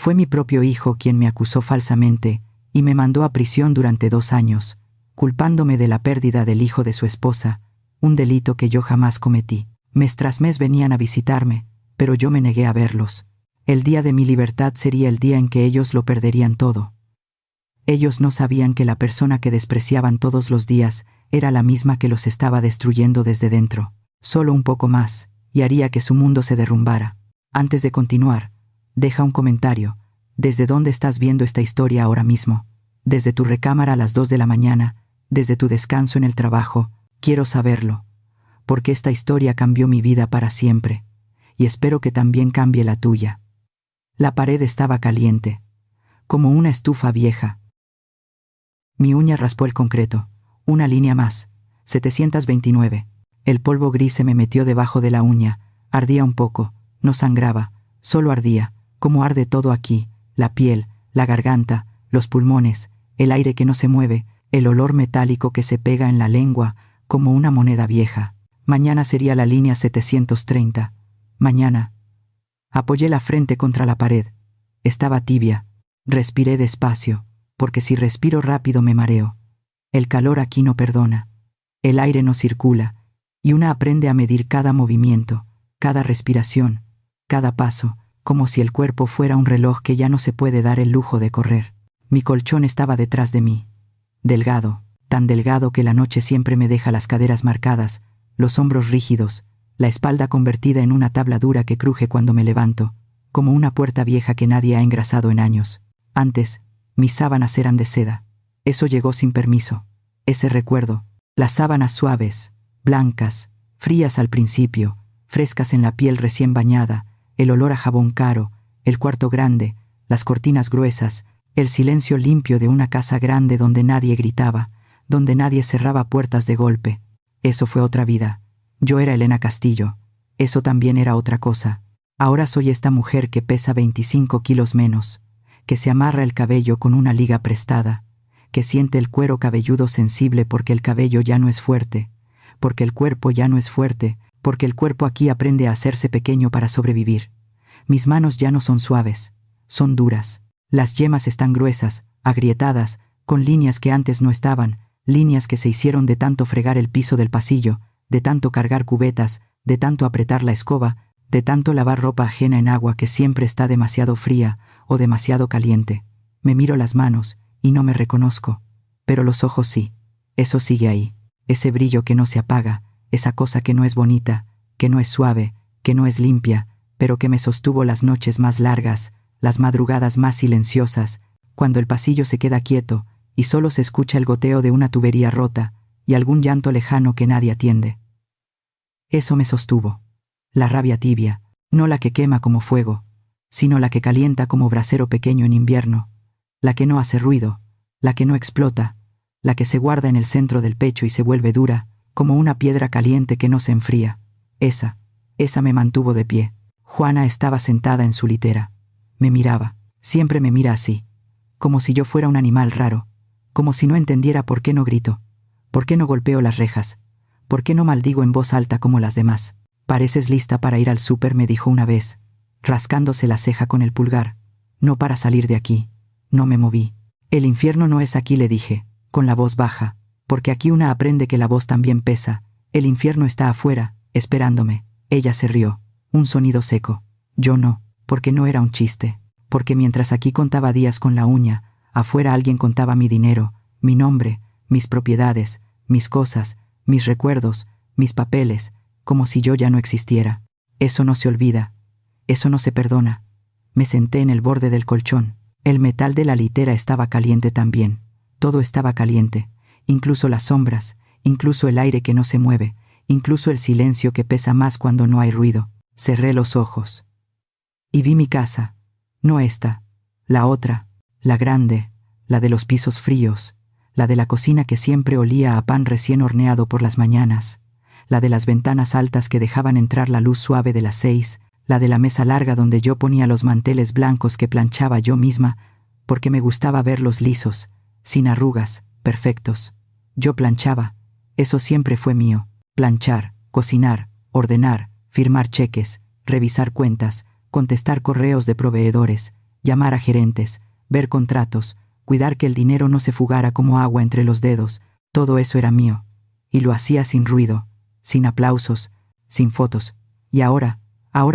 Fue mi propio hijo quien me acusó falsamente y me mandó a prisión durante 2 años, culpándome de la pérdida del hijo de su esposa, un delito que yo jamás cometí. Mes tras mes venían a visitarme, pero yo me negué a verlos. El día de mi libertad sería el día en que ellos lo perderían todo. Ellos no sabían que la persona que despreciaban todos los días era la misma que los estaba destruyendo desde dentro. Solo un poco más, y haría que su mundo se derrumbara. Antes de continuar, deja un comentario. ¿Desde dónde estás viendo esta historia ahora mismo? Desde tu recámara a las 2 de la mañana, desde tu descanso en el trabajo. Quiero saberlo, porque esta historia cambió mi vida para siempre, y espero que también cambie la tuya. La pared estaba caliente, como una estufa vieja. Mi uña raspó el concreto. Una línea más. 729. El polvo gris se me metió debajo de la uña. Ardía un poco. No sangraba. Solo ardía. Como arde todo aquí. La piel, la garganta, los pulmones, el aire que no se mueve, el olor metálico que se pega en la lengua, como una moneda vieja. Mañana sería la línea 730. Mañana. Apoyé la frente contra la pared. Estaba tibia. Respiré despacio, porque si respiro rápido me mareo. El calor aquí no perdona. El aire no circula, y una aprende a medir cada movimiento, cada respiración, cada paso, como si el cuerpo fuera un reloj que ya no se puede dar el lujo de correr. Mi colchón estaba detrás de mí. Delgado, tan delgado que la noche siempre me deja las caderas marcadas, los hombros rígidos, la espalda convertida en una tabla dura que cruje cuando me levanto, como una puerta vieja que nadie ha engrasado en años. Antes, mis sábanas eran de seda. Eso llegó sin permiso. Ese recuerdo, las sábanas suaves, blancas, frías al principio, frescas en la piel recién bañada, el olor a jabón caro, el cuarto grande, las cortinas gruesas, el silencio limpio de una casa grande donde nadie gritaba, donde nadie cerraba puertas de golpe. Eso fue otra vida. Yo era Elena Castillo. Eso también era otra cosa. Ahora soy esta mujer que pesa 25 kilos menos, que se amarra el cabello con una liga prestada, que siente el cuero cabelludo sensible porque el cabello ya no es fuerte, porque el cuerpo ya no es fuerte, porque el cuerpo aquí aprende a hacerse pequeño para sobrevivir. Mis manos ya no son suaves, son duras. Las yemas están gruesas, agrietadas, con líneas que antes no estaban, líneas que se hicieron de tanto fregar el piso del pasillo, de tanto cargar cubetas, de tanto apretar la escoba, de tanto lavar ropa ajena en agua que siempre está demasiado fría o demasiado caliente. Me miro las manos y no me reconozco, pero los ojos sí. Eso sigue ahí, ese brillo que no se apaga, esa cosa que no es bonita, que no es suave, que no es limpia, pero que me sostuvo las noches más largas, las madrugadas más silenciosas, cuando el pasillo se queda quieto y solo se escucha el goteo de una tubería rota y algún llanto lejano que nadie atiende. Eso me sostuvo. La rabia tibia, no la que quema como fuego, sino la que calienta como brasero pequeño en invierno, la que no hace ruido, la que no explota, la que se guarda en el centro del pecho y se vuelve dura, como una piedra caliente que no se enfría. Esa me mantuvo de pie. Juana estaba sentada en su litera. Me miraba. Siempre me mira así, como si yo fuera un animal raro, como si no entendiera por qué no grito, por qué no golpeo las rejas, por qué no maldigo en voz alta como las demás. «Pareces lista para ir al súper», me dijo una vez, rascándose la ceja con el pulgar. «No para salir de aquí». No me moví. «El infierno no es aquí», le dije, con la voz baja, porque aquí una aprende que la voz también pesa. «El infierno está afuera, esperándome». Ella se rió. Un sonido seco. Yo no, porque no era un chiste. Porque mientras aquí contaba días con la uña, afuera alguien contaba mi dinero, mi nombre, mis propiedades, mis cosas, mis recuerdos, mis papeles, como si yo ya no existiera. Eso no se olvida. Eso no se perdona. Me senté en el borde del colchón. El metal de la litera estaba caliente también. Todo estaba caliente, incluso las sombras, incluso el aire que no se mueve, incluso el silencio que pesa más cuando no hay ruido. Cerré los ojos. Y vi mi casa. No esta, la otra, la grande, la de los pisos fríos, la de la cocina que siempre olía a pan recién horneado por las mañanas, la de las ventanas altas que dejaban entrar la luz suave de las 6, la de la mesa larga donde yo ponía los manteles blancos que planchaba yo misma, porque me gustaba verlos lisos, sin arrugas, perfectos. Yo planchaba. Eso siempre fue mío. Planchar, cocinar, ordenar, firmar cheques, revisar cuentas, contestar correos de proveedores. llamar a gerentes, ver contratos, cuidar que el dinero no se fugara como agua entre los dedos, todo eso era mío. Y lo hacía sin ruido, sin aplausos, sin fotos. Y ahora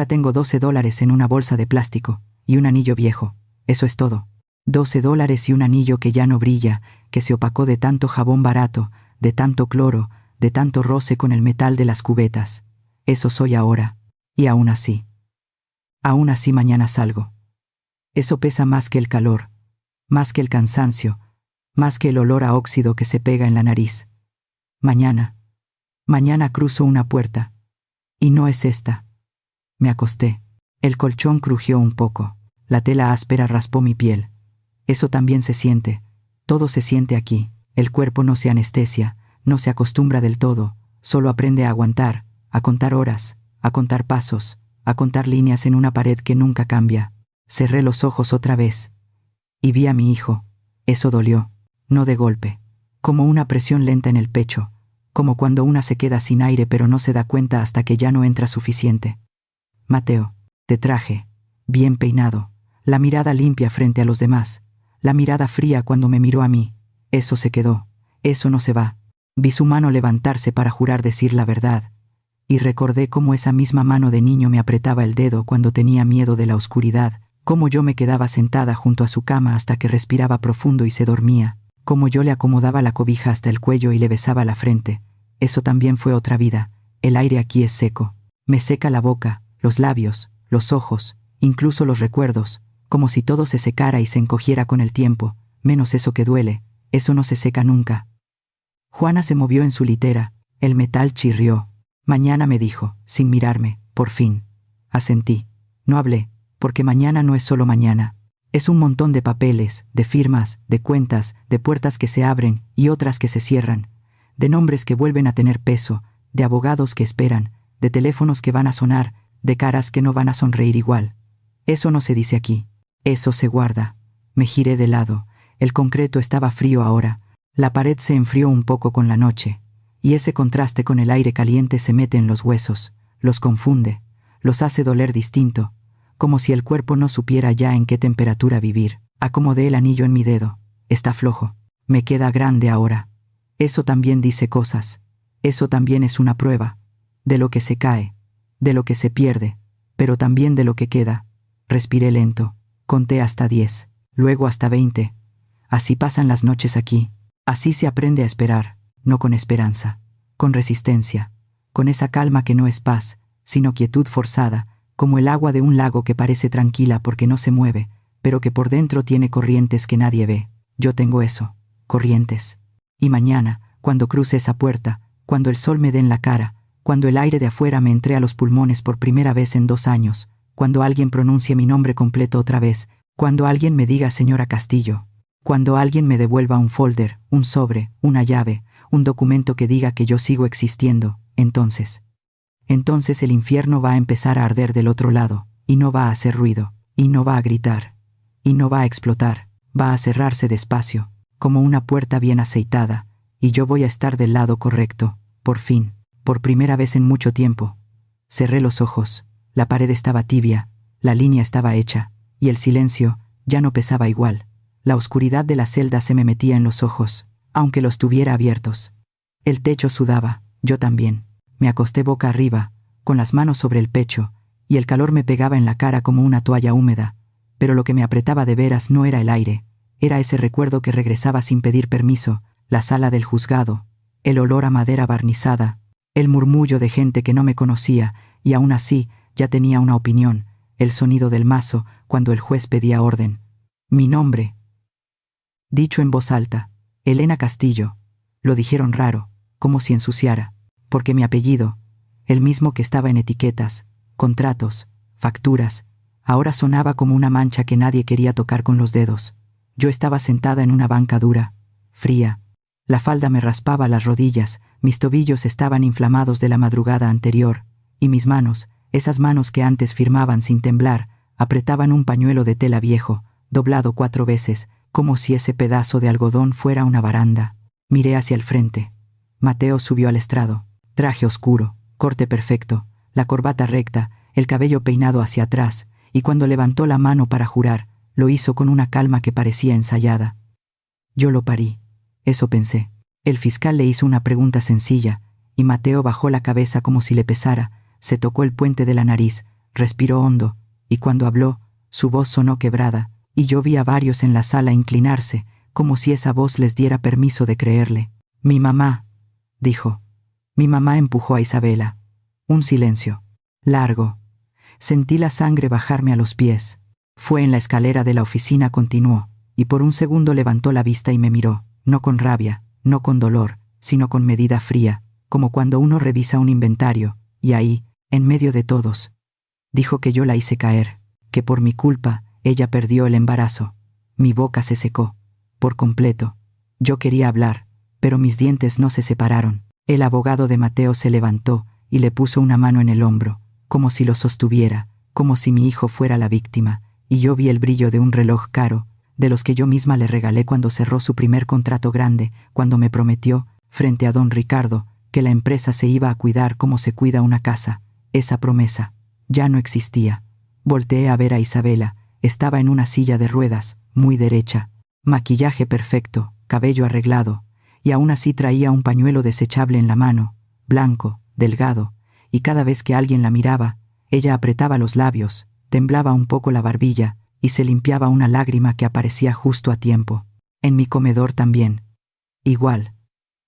tengo $12 en una bolsa de plástico y un anillo viejo. Eso es todo. $12 y un anillo que ya no brilla, que se opacó de tanto jabón barato, de tanto cloro, de tanto roce con el metal de las cubetas. Eso soy ahora. Y aún así mañana salgo. Eso pesa más que el calor, más que el cansancio, más que el olor a óxido que se pega en la nariz. Mañana cruzo una puerta. Y no es esta. Me acosté. El colchón crujió un poco. La tela áspera raspó mi piel. Eso también se siente. Todo se siente aquí. El cuerpo no se anestesia, no se acostumbra del todo, solo aprende a aguantar, a contar horas, a contar pasos, a contar líneas en una pared que nunca cambia. Cerré los ojos otra vez. Y vi a mi hijo. Eso dolió. No de golpe. Como una presión lenta en el pecho. Como cuando una se queda sin aire pero no se da cuenta hasta que ya no entra suficiente. Mateo, te traje. Bien peinado. La mirada limpia frente a los demás. La mirada fría cuando me miró a mí. Eso se quedó. Eso no se va. Vi su mano levantarse para jurar decir la verdad. Y recordé cómo esa misma mano de niño me apretaba el dedo cuando tenía miedo de la oscuridad, cómo yo me quedaba sentada junto a su cama hasta que respiraba profundo y se dormía, cómo yo le acomodaba la cobija hasta el cuello y le besaba la frente. Eso también fue otra vida. El aire aquí es seco. Me seca la boca, los labios, los ojos, incluso los recuerdos, como si todo se secara y se encogiera con el tiempo, menos eso que duele. Eso no se seca nunca. Juana se movió en su litera. El metal chirrió. Mañana, me dijo, sin mirarme, por fin. Asentí. No hablé, porque mañana no es solo mañana. Es un montón de papeles, de firmas, de cuentas, de puertas que se abren y otras que se cierran, de nombres que vuelven a tener peso, de abogados que esperan, de teléfonos que van a sonar, de caras que no van a sonreír igual. Eso no se dice aquí. Eso se guarda. Me giré de lado. El concreto estaba frío ahora. La pared se enfrió un poco con la noche. Y ese contraste con el aire caliente se mete en los huesos, los confunde, los hace doler distinto, como si el cuerpo no supiera ya en qué temperatura vivir. Acomodé el anillo en mi dedo. Está flojo. Me queda grande ahora. Eso también dice cosas. Eso también es una prueba. De lo que se cae, de lo que se pierde, pero también de lo que queda. Respiré lento. Conté hasta 10, luego hasta 20. Así pasan las noches aquí. Así se aprende a esperar. No con esperanza, con resistencia, con esa calma que no es paz, sino quietud forzada, como el agua de un lago que parece tranquila porque no se mueve, pero que por dentro tiene corrientes que nadie ve. Yo tengo eso, corrientes. Y mañana, cuando cruce esa puerta, cuando el sol me dé en la cara, cuando el aire de afuera me entre a los pulmones por primera vez en 2 años, cuando alguien pronuncie mi nombre completo otra vez, cuando alguien me diga señora Castillo, cuando alguien me devuelva un folder, un sobre, una llave, un documento que diga que yo sigo existiendo, entonces el infierno va a empezar a arder del otro lado, y no va a hacer ruido, y no va a gritar, y no va a explotar, va a cerrarse despacio, como una puerta bien aceitada, y yo voy a estar del lado correcto, por fin, por primera vez en mucho tiempo. Cerré los ojos, la pared estaba tibia, la línea estaba hecha, y el silencio ya no pesaba igual. La oscuridad de la celda se me metía en los ojos, aunque los tuviera abiertos. El techo sudaba, yo también. Me acosté boca arriba, con las manos sobre el pecho, y el calor me pegaba en la cara como una toalla húmeda, pero lo que me apretaba de veras no era el aire, era ese recuerdo que regresaba sin pedir permiso, la sala del juzgado, el olor a madera barnizada, el murmullo de gente que no me conocía, y aún así ya tenía una opinión, el sonido del mazo cuando el juez pedía orden. Mi nombre. Dicho en voz alta, Elena Castillo. Lo dijeron raro, como si ensuciara, porque mi apellido, el mismo que estaba en etiquetas, contratos, facturas, ahora sonaba como una mancha que nadie quería tocar con los dedos. Yo estaba sentada en una banca dura, fría. La falda me raspaba las rodillas, mis tobillos estaban inflamados de la madrugada anterior, y mis manos, esas manos que antes firmaban sin temblar, apretaban un pañuelo de tela viejo, doblado 4 veces, como si ese pedazo de algodón fuera una baranda. Miré hacia el frente. Mateo subió al estrado. Traje oscuro, corte perfecto, la corbata recta, el cabello peinado hacia atrás, y cuando levantó la mano para jurar, Lo hizo con una calma que parecía ensayada. Yo lo parí. Eso pensé. El fiscal le hizo una pregunta sencilla, y Mateo bajó la cabeza como si le pesara, se tocó el puente de la nariz, respiró hondo, y cuando habló, su voz sonó quebrada, y yo vi a varios en la sala inclinarse, como si esa voz les diera permiso de creerle. «Mi mamá», dijo. Mi mamá empujó a Isabela. Un silencio. Largo. Sentí la sangre bajarme a los pies. Fue en la escalera de la oficina, continuó, y por un segundo levantó la vista y me miró, no con rabia, no con dolor, sino con medida fría, como cuando uno revisa un inventario, y ahí, en medio de todos, dijo que yo la hice caer, que por mi culpa ella perdió el embarazo. Mi boca se secó, por completo. Yo quería hablar, pero mis dientes no se separaron. El abogado de Mateo se levantó y le puso una mano en el hombro, como si lo sostuviera, como si mi hijo fuera la víctima, y yo vi el brillo de un reloj caro, de los que yo misma le regalé cuando cerró su primer contrato grande, cuando me prometió, frente a don Ricardo, que la empresa se iba a cuidar como se cuida una casa. Esa promesa ya no existía. Volteé a ver a Isabela. Estaba en una silla de ruedas, muy derecha, maquillaje perfecto, cabello arreglado, y aún así traía un pañuelo desechable en la mano, blanco, delgado, y cada vez que alguien la miraba, ella apretaba los labios, temblaba un poco la barbilla y se limpiaba una lágrima que aparecía justo a tiempo. En mi comedor también. Igual.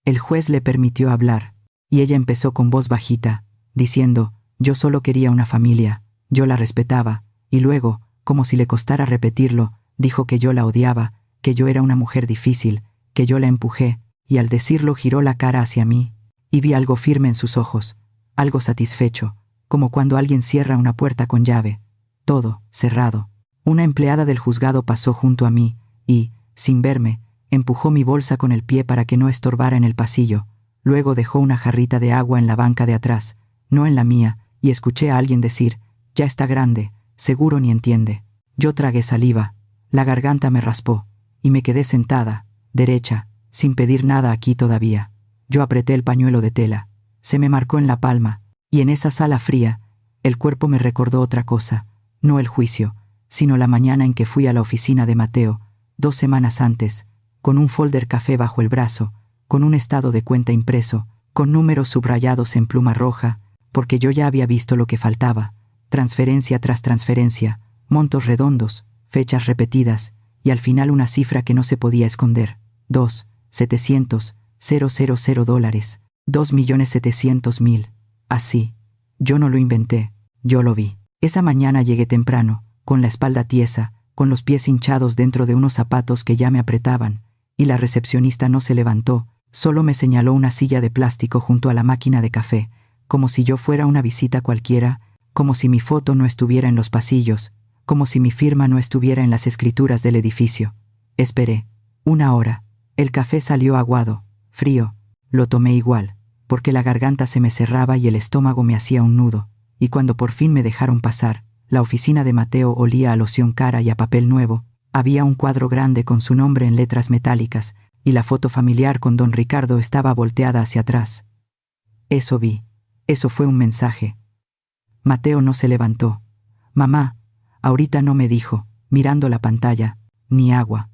El juez le permitió hablar, y ella empezó con voz bajita, diciendo, yo solo quería una familia, yo la respetaba, y luego, como si le costara repetirlo, dijo que yo la odiaba, que yo era una mujer difícil, que yo la empujé, y al decirlo giró la cara hacia mí, y vi algo firme en sus ojos, algo satisfecho, como cuando alguien cierra una puerta con llave. Todo cerrado. Una empleada del juzgado pasó junto a mí, y, sin verme, empujó mi bolsa con el pie para que no estorbara en el pasillo. Luego dejó una jarrita de agua en la banca de atrás, no en la mía, y escuché a alguien decir, ya está grande, seguro ni entiende. Yo tragué saliva, la garganta me raspó, y me quedé sentada, derecha, sin pedir nada aquí todavía. Yo apreté el pañuelo de tela, se me marcó en la palma, y en esa sala fría, el cuerpo me recordó otra cosa, no el juicio, sino la mañana en que fui a la oficina de Mateo, 2 semanas antes, con un folder café bajo el brazo, con un estado de cuenta impreso, con números subrayados en pluma roja, porque yo ya había visto lo que faltaba, transferencia tras transferencia, montos redondos, fechas repetidas, y al final una cifra que no se podía esconder. $2.700.000, $2.700.000. Así. Yo no lo inventé, yo lo vi. Esa mañana llegué temprano, con la espalda tiesa, con los pies hinchados dentro de unos zapatos que ya me apretaban, y la recepcionista no se levantó, solo me señaló una silla de plástico junto a la máquina de café, como si yo fuera una visita cualquiera, como si mi foto no estuviera en los pasillos, como si mi firma no estuviera en las escrituras del edificio. Esperé. 1 hora. El café salió aguado, frío. Lo tomé igual, porque la garganta se me cerraba y el estómago me hacía un nudo, y cuando por fin me dejaron pasar, la oficina de Mateo olía a loción cara y a papel nuevo. Había un cuadro grande con su nombre en letras metálicas, y la foto familiar con don Ricardo estaba volteada hacia atrás. Eso vi. Eso fue un mensaje. Mateo no se levantó. Mamá, ahorita no, me dijo, mirando la pantalla, ni agua.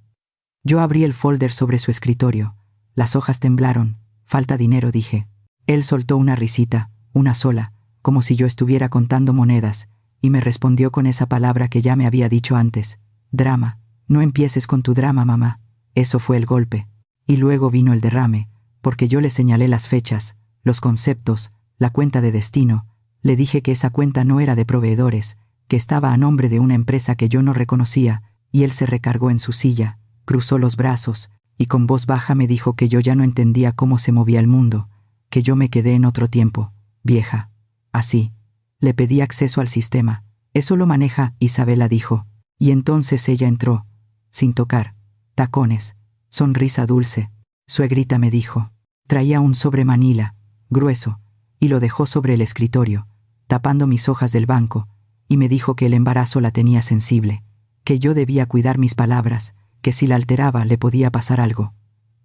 Yo abrí el folder sobre su escritorio. Las hojas temblaron. Falta dinero, dije. Él soltó una risita, una sola, como si yo estuviera contando monedas, y me respondió con esa palabra que ya me había dicho antes. Drama. No empieces con tu drama, mamá. Eso fue el golpe. Y luego vino el derrame, porque yo le señalé las fechas, los conceptos, la cuenta de destino. Le dije que esa cuenta no era de proveedores, que estaba a nombre de una empresa que yo no reconocía, y él se recargó en su silla, cruzó los brazos, y con voz baja me dijo que yo ya no entendía cómo se movía el mundo, que yo me quedé en otro tiempo, vieja. Así. Le pedí acceso al sistema. Eso lo maneja, Isabela dijo. Y entonces ella entró, sin tocar, tacones, sonrisa dulce. Suegrita, me dijo. Traía un sobre manila, grueso, y lo dejó sobre el escritorio, tapando mis hojas del banco, y me dijo que el embarazo la tenía sensible, que yo debía cuidar mis palabras, que si la alteraba le podía pasar algo.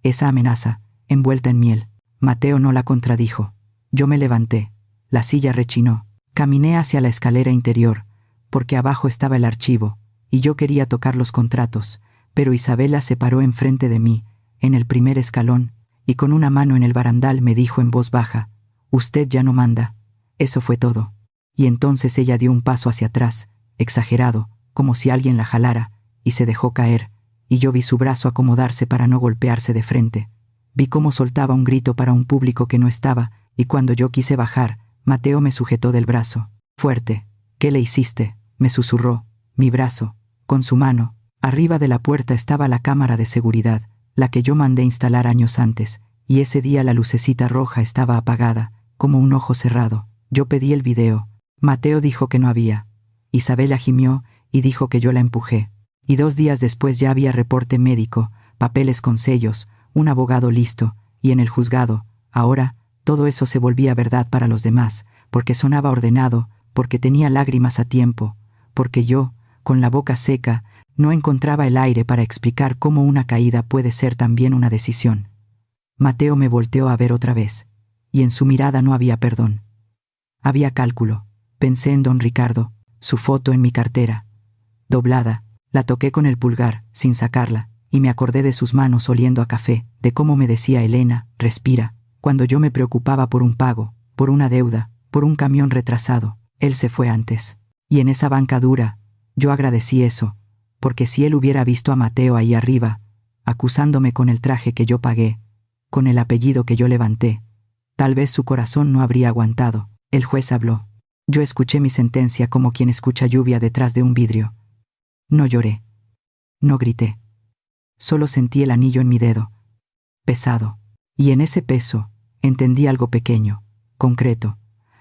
Esa amenaza, envuelta en miel. Mateo no la contradijo. Yo me levanté. La silla rechinó. Caminé hacia la escalera interior, porque abajo estaba el archivo, y yo quería tocar los contratos, pero Isabela se paró enfrente de mí, en el primer escalón, y con una mano en el barandal me dijo en voz baja: «Usted ya no manda». Eso fue todo. Y entonces ella dio un paso hacia atrás, exagerado, como si alguien la jalara, y se dejó caer, y yo vi su brazo acomodarse para no golpearse de frente. Vi cómo soltaba un grito para un público que no estaba, y cuando yo quise bajar, Mateo me sujetó del brazo. «Fuerte. ¿Qué le hiciste?», me susurró. Mi brazo, con su mano. Arriba de la puerta estaba la cámara de seguridad, la que yo mandé instalar años antes, y ese día la lucecita roja estaba apagada, como un ojo cerrado. Yo pedí el video. Mateo dijo que no había. Isabela gimió y dijo que yo la empujé. Y 2 días después ya había reporte médico, papeles con sellos, un abogado listo, y en el juzgado, ahora, todo eso se volvía verdad para los demás, porque sonaba ordenado, porque tenía lágrimas a tiempo, porque yo, con la boca seca, no encontraba el aire para explicar cómo una caída puede ser también una decisión. Mateo me volteó a ver otra vez, y en su mirada no había perdón. Había cálculo. Pensé en don Ricardo, su foto en mi cartera. Doblada, la toqué con el pulgar, sin sacarla, y me acordé de sus manos oliendo a café, de cómo me decía Elena: «Respira», cuando yo me preocupaba por un pago, por una deuda, por un camión retrasado. Él se fue antes. Y en esa banca dura, yo agradecí eso, porque si él hubiera visto a Mateo ahí arriba, acusándome con el traje que yo pagué, con el apellido que yo levanté, tal vez su corazón no habría aguantado. El juez habló. Yo escuché mi sentencia como quien escucha lluvia detrás de un vidrio. No lloré. No grité. Solo sentí el anillo en mi dedo. Pesado. Y en ese peso, entendí algo pequeño, concreto.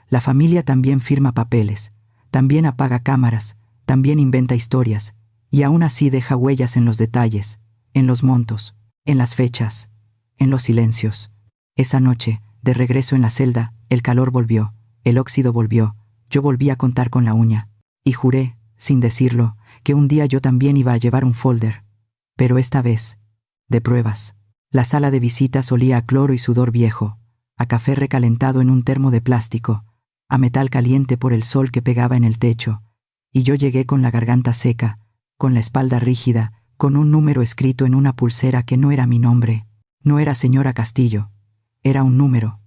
La familia también firma papeles, también apaga cámaras, también inventa historias, y aún así deja huellas en los detalles, en los montos, en las fechas, en los silencios. Esa noche, de regreso en la celda, el calor volvió, el óxido volvió, yo volví a contar con la uña, y juré, sin decirlo, que un día yo también iba a llevar un folder. Pero esta vez, de pruebas. La sala de visitas olía a cloro y sudor viejo, a café recalentado en un termo de plástico, a metal caliente por el sol que pegaba en el techo, y yo llegué con la garganta seca, con la espalda rígida, con un número escrito en una pulsera que no era mi nombre, no era señora Castillo, era un número.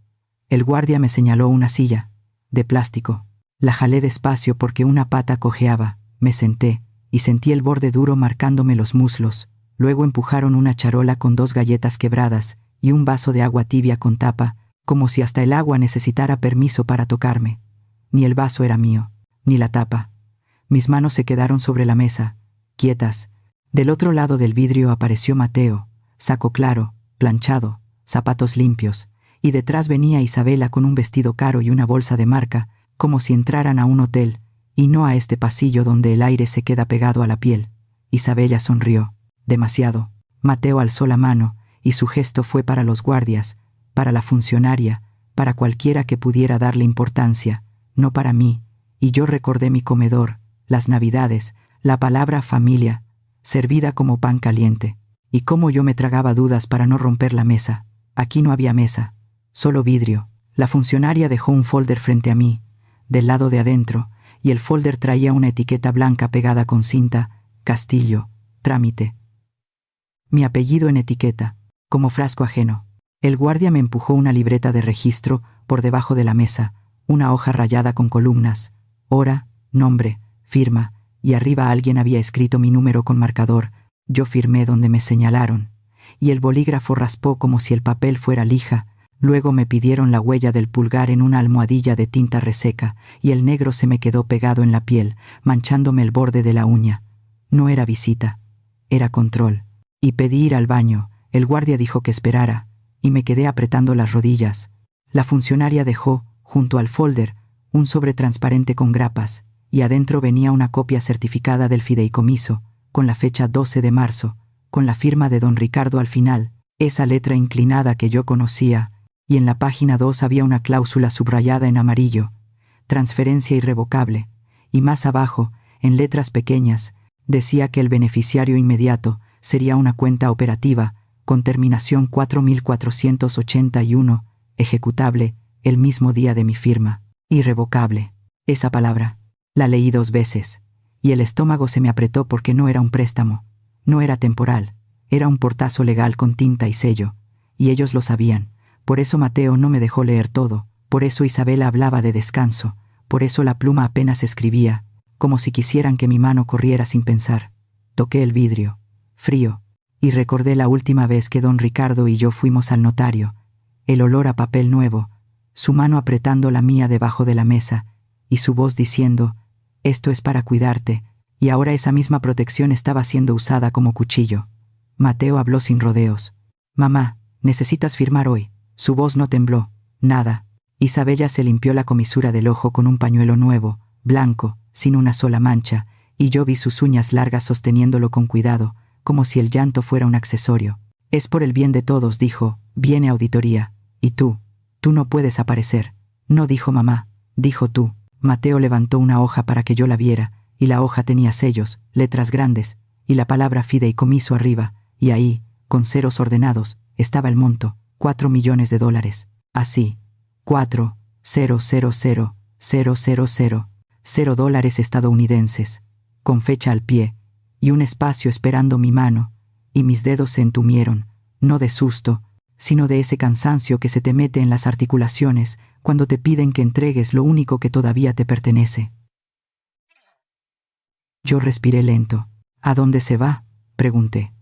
El guardia me señaló una silla, de plástico. La jalé despacio porque una pata cojeaba, me senté, y sentí el borde duro marcándome los muslos. Luego empujaron una charola con 2 galletas quebradas y un vaso de agua tibia con tapa, como si hasta el agua necesitara permiso para tocarme. Ni el vaso era mío, ni la tapa. Mis manos se quedaron sobre la mesa, quietas. Del otro lado del vidrio apareció Mateo, saco claro, planchado, zapatos limpios, y detrás venía Isabela con un vestido caro y una bolsa de marca, como si entraran a un hotel, y no a este pasillo donde el aire se queda pegado a la piel. Isabela sonrió. Demasiado. Mateo alzó la mano, y su gesto fue para los guardias, para la funcionaria, para cualquiera que pudiera darle importancia, no para mí, y yo recordé mi comedor, las navidades, la palabra familia, servida como pan caliente, y cómo yo me tragaba dudas para no romper la mesa. Aquí no había mesa, solo vidrio. La funcionaria dejó un folder frente a mí, del lado de adentro, y el folder traía una etiqueta blanca pegada con cinta: Castillo, trámite. Mi apellido en etiqueta, como frasco ajeno. El guardia me empujó una libreta de registro por debajo de la mesa, una hoja rayada con columnas, hora, nombre, firma, y arriba alguien había escrito mi número con marcador. Yo firmé donde me señalaron, y el bolígrafo raspó como si el papel fuera lija. Luego me pidieron la huella del pulgar en una almohadilla de tinta reseca, y el negro se me quedó pegado en la piel, manchándome el borde de la uña. No era visita, era control. Y pedí ir al baño. El guardia dijo que esperara, y me quedé apretando las rodillas. La funcionaria dejó, junto al folder, un sobre transparente con grapas, y adentro venía una copia certificada del fideicomiso, con la fecha 12 de marzo, con la firma de don Ricardo al final, esa letra inclinada que yo conocía, y en la página 2 había una cláusula subrayada en amarillo: transferencia irrevocable, y más abajo, en letras pequeñas, decía que el beneficiario inmediato sería una cuenta operativa, con terminación 4481, ejecutable el mismo día de mi firma. Irrevocable. Esa palabra. La leí 2 veces, y el estómago se me apretó porque no era un préstamo, no era temporal, era un portazo legal con tinta y sello, y ellos lo sabían. Por eso Mateo no me dejó leer todo, por eso Isabela hablaba de descanso, por eso la pluma apenas escribía, como si quisieran que mi mano corriera sin pensar. Toqué el vidrio, frío, y recordé la última vez que don Ricardo y yo fuimos al notario, el olor a papel nuevo, su mano apretando la mía debajo de la mesa, y su voz diciendo, «Esto es para cuidarte», y ahora esa misma protección estaba siendo usada como cuchillo. Mateo habló sin rodeos. «Mamá, necesitas firmar hoy». Su voz no tembló, nada. Isabella se limpió la comisura del ojo con un pañuelo nuevo, blanco, sin una sola mancha, y yo vi sus uñas largas sosteniéndolo con cuidado, como si el llanto fuera un accesorio. «Es por el bien de todos», dijo, «viene auditoría. Y tú no puedes aparecer». «No», dijo mamá, «dijo tú». Mateo levantó una hoja para que yo la viera, y la hoja tenía sellos, letras grandes, y la palabra fideicomiso arriba, y ahí, con ceros ordenados, estaba el monto, $4 millones. Así, 4,000,000 dólares estadounidenses, con fecha al pie, y un espacio esperando mi mano, y mis dedos se entumieron, no de susto, sino de ese cansancio que se te mete en las articulaciones cuando te piden que entregues lo único que todavía te pertenece. Yo respiré lento. «¿A dónde se va?», pregunté.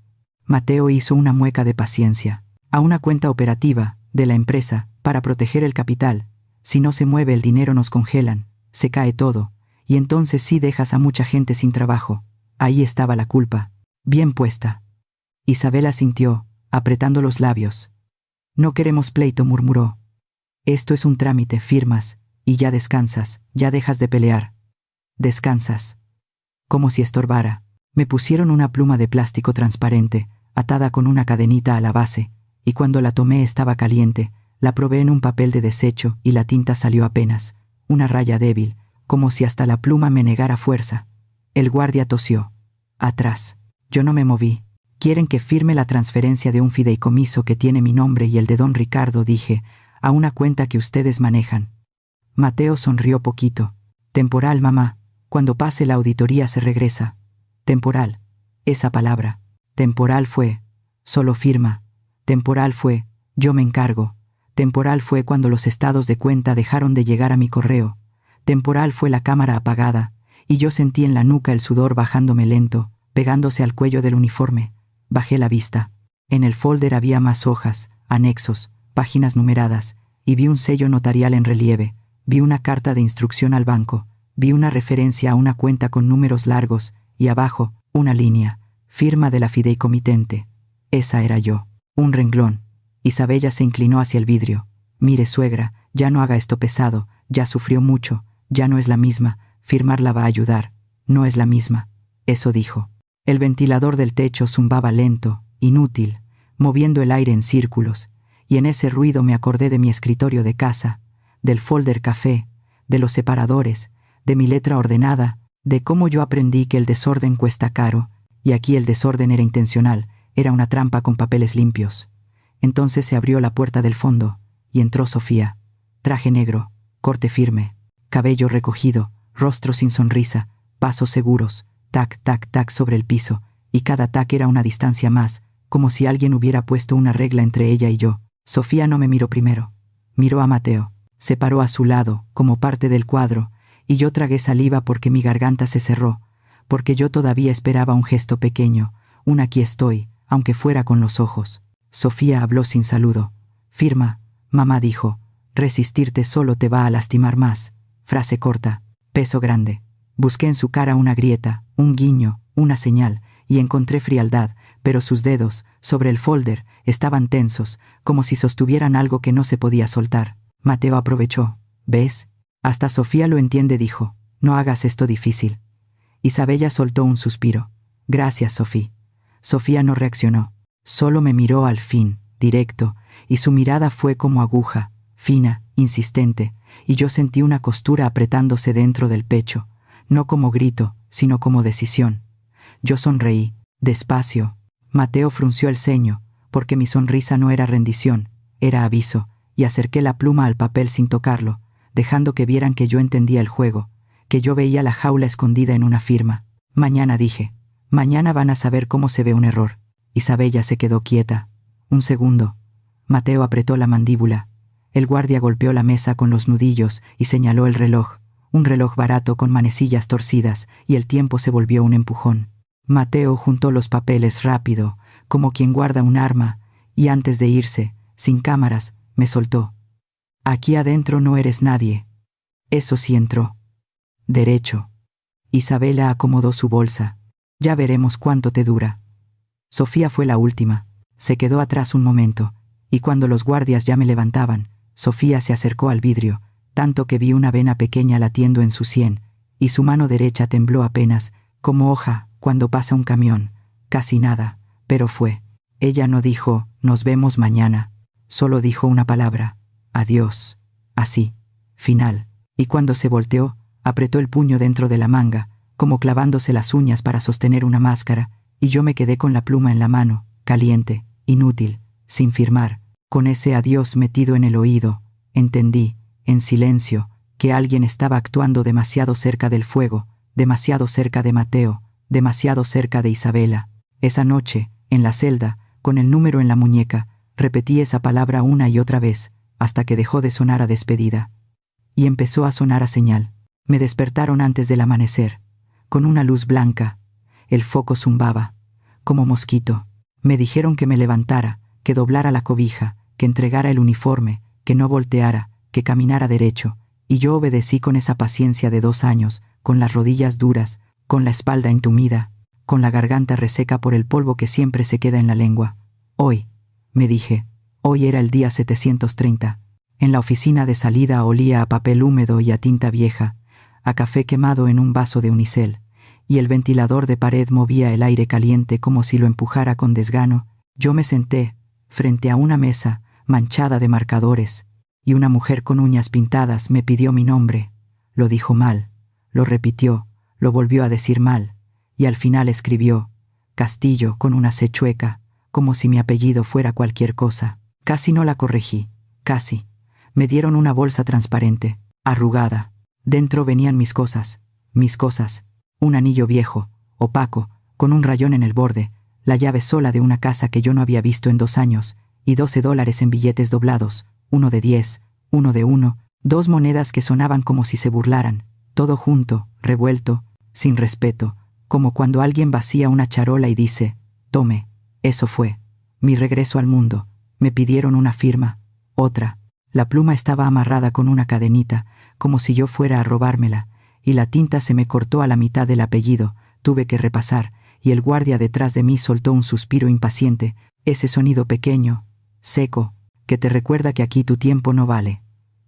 Mateo hizo una mueca de paciencia. «A una cuenta operativa de la empresa para proteger el capital. Si no se mueve el dinero nos congelan, se cae todo, y entonces sí dejas a mucha gente sin trabajo». Ahí estaba la culpa, bien puesta. Isabela sintió, apretando los labios. «No queremos pleito», murmuró. «Esto es un trámite, firmas, y ya descansas, ya dejas de pelear. Descansas». Como si estorbara. Me pusieron una pluma de plástico transparente, atada con una cadenita a la base, y cuando la tomé estaba caliente, la probé en un papel de desecho y la tinta salió apenas, una raya débil, como si hasta la pluma me negara fuerza. El guardia tosió. «Atrás». Yo no me moví. «Quieren que firme la transferencia de un fideicomiso que tiene mi nombre y el de don Ricardo», dije, «a una cuenta que ustedes manejan». Mateo sonrió poquito. «Temporal, mamá. Cuando pase la auditoría se regresa». Temporal. Esa palabra. Temporal fue. Solo firma. Temporal fue. Yo me encargo. Temporal fue cuando los estados de cuenta dejaron de llegar a mi correo. Temporal fue la cámara apagada, y yo sentí en la nuca el sudor bajándome lento, pegándose al cuello del uniforme. Bajé la vista. En el folder había más hojas, anexos, páginas numeradas, y vi un sello notarial en relieve, vi una carta de instrucción al banco, vi una referencia a una cuenta con números largos, y abajo, una línea, firma de la fideicomitente. Esa era yo. Un renglón. Isabella se inclinó hacia el vidrio. «Mire, suegra, ya no haga esto pesado, ya sufrió mucho, ya no es la misma, firmarla va a ayudar. No es la misma». Eso dijo. El ventilador del techo zumbaba lento, inútil, moviendo el aire en círculos, y en ese ruido me acordé de mi escritorio de casa, del folder café, de los separadores, de mi letra ordenada, de cómo yo aprendí que el desorden cuesta caro, y aquí el desorden era intencional, era una trampa con papeles limpios. Entonces se abrió la puerta del fondo, y entró Sofía. Traje negro, corte firme, cabello recogido, rostro sin sonrisa, pasos seguros, tac, tac, tac sobre el piso, y cada tac era una distancia más, como si alguien hubiera puesto una regla entre ella y yo. Sofía no me miró primero. Miró a Mateo. Se paró a su lado, como parte del cuadro, y yo tragué saliva porque mi garganta se cerró, porque yo todavía esperaba un gesto pequeño, un «aquí estoy», aunque fuera con los ojos. Sofía habló sin saludo. «Firma», mamá dijo, «resistirte solo te va a lastimar más». Frase corta, peso grande. Busqué en su cara una grieta, un guiño, una señal, y encontré frialdad, pero sus dedos, sobre el folder, estaban tensos, como si sostuvieran algo que no se podía soltar. Mateo aprovechó. «¿Ves? Hasta Sofía lo entiende», dijo. «No hagas esto difícil». Isabella soltó un suspiro. «Gracias, Sofía». Sofía no reaccionó. Solo me miró al fin, directo, y su mirada fue como aguja, fina, insistente, y yo sentí una costura apretándose dentro del pecho, no como grito, sino como decisión. Yo sonreí, despacio. Mateo frunció el ceño, porque mi sonrisa no era rendición, era aviso, y acerqué la pluma al papel sin tocarlo, dejando que vieran que yo entendía el juego, que yo veía la jaula escondida en una firma. Mañana, dije. Mañana van a saber cómo se ve un error. Isabella se quedó quieta. Un segundo. Mateo apretó la mandíbula. El guardia golpeó la mesa con los nudillos y señaló el reloj. Un reloj barato con manecillas torcidas, y el tiempo se volvió un empujón. Mateo juntó los papeles rápido, como quien guarda un arma, y antes de irse, sin cámaras, me soltó. Aquí adentro no eres nadie. Eso sí entró. Derecho. Isabela acomodó su bolsa. Ya veremos cuánto te dura. Sofía fue la última. Se quedó atrás un momento, y cuando los guardias ya me levantaban, Sofía se acercó al vidrio, tanto que vi una vena pequeña latiendo en su sien, y su mano derecha tembló apenas, como hoja cuando pasa un camión. Casi nada, pero fue. Ella no dijo, nos vemos mañana. Solo dijo una palabra, adiós. Así, final. Y cuando se volteó, apretó el puño dentro de la manga, como clavándose las uñas para sostener una máscara, y yo me quedé con la pluma en la mano, caliente, inútil, sin firmar, con ese adiós metido en el oído. Entendí, en silencio, que alguien estaba actuando demasiado cerca del fuego, demasiado cerca de Mateo, demasiado cerca de Isabela. Esa noche, en la celda, con el número en la muñeca, repetí esa palabra una y otra vez, hasta que dejó de sonar a despedida. Y empezó a sonar a señal. Me despertaron antes del amanecer, con una luz blanca. El foco zumbaba, como mosquito. Me dijeron que me levantara, que doblara la cobija, que entregara el uniforme, que no volteara, que caminara derecho, y yo obedecí con esa paciencia de 2 años, con las rodillas duras, con la espalda entumida, con la garganta reseca por el polvo que siempre se queda en la lengua. Hoy, me dije, hoy era el día 730. En la oficina de salida olía a papel húmedo y a tinta vieja, a café quemado en un vaso de unicel, y el ventilador de pared movía el aire caliente como si lo empujara con desgano. Yo me senté, frente a una mesa, manchada de marcadores, y una mujer con uñas pintadas me pidió mi nombre. Lo dijo mal, lo repitió, lo volvió a decir mal, y al final escribió Castillo con una C chueca, como si mi apellido fuera cualquier cosa. Casi no la corregí, casi. Me dieron una bolsa transparente, arrugada. Dentro venían mis cosas, un anillo viejo, opaco, con un rayón en el borde, la llave sola de una casa que yo no había visto en 2 años, y $12 en billetes doblados, uno de 10, uno de 1, 2 monedas que sonaban como si se burlaran, todo junto, revuelto, sin respeto, como cuando alguien vacía una charola y dice, tome. Eso fue mi regreso al mundo. Me pidieron una firma, otra. La pluma estaba amarrada con una cadenita, como si yo fuera a robármela, y la tinta se me cortó a la mitad del apellido. Tuve que repasar, y el guardia detrás de mí soltó un suspiro impaciente, ese sonido pequeño, seco, que te recuerda que aquí tu tiempo no vale.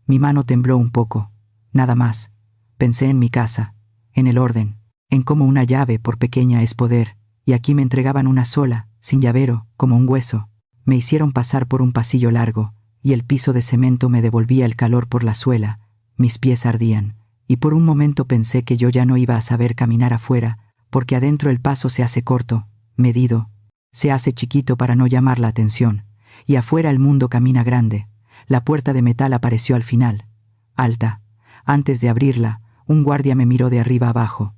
Mi mano tembló un poco, nada más. Pensé en mi casa, en el orden, en cómo una llave, por pequeña, es poder, y aquí me entregaban una sola, sin llavero, como un hueso. Me hicieron pasar por un pasillo largo, y el piso de cemento me devolvía el calor por la suela. Mis pies ardían, y por un momento pensé que yo ya no iba a saber caminar afuera, porque adentro el paso se hace corto, medido, se hace chiquito para no llamar la atención, y afuera el mundo camina grande. La puerta de metal apareció al final, alta. Antes de abrirla, un guardia me miró de arriba abajo.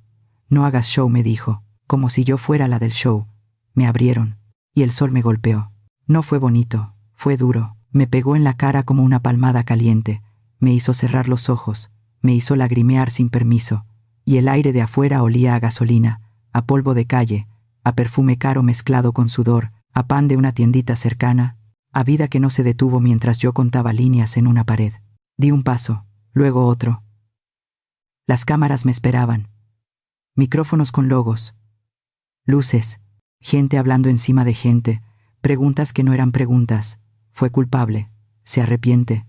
No hagas show, me dijo, como si yo fuera la del show. Me abrieron, y el sol me golpeó. No fue bonito, fue duro. Me pegó en la cara como una palmada caliente. Me hizo cerrar los ojos, me hizo lagrimear sin permiso. Y el aire de afuera olía a gasolina, a polvo de calle, a perfume caro mezclado con sudor, a pan de una tiendita cercana, a vida que no se detuvo mientras yo contaba líneas en una pared. Di un paso, luego otro. Las cámaras me esperaban. Micrófonos con logos. Luces. Gente hablando encima de gente. Preguntas que no eran preguntas. Fue culpable. Se arrepiente.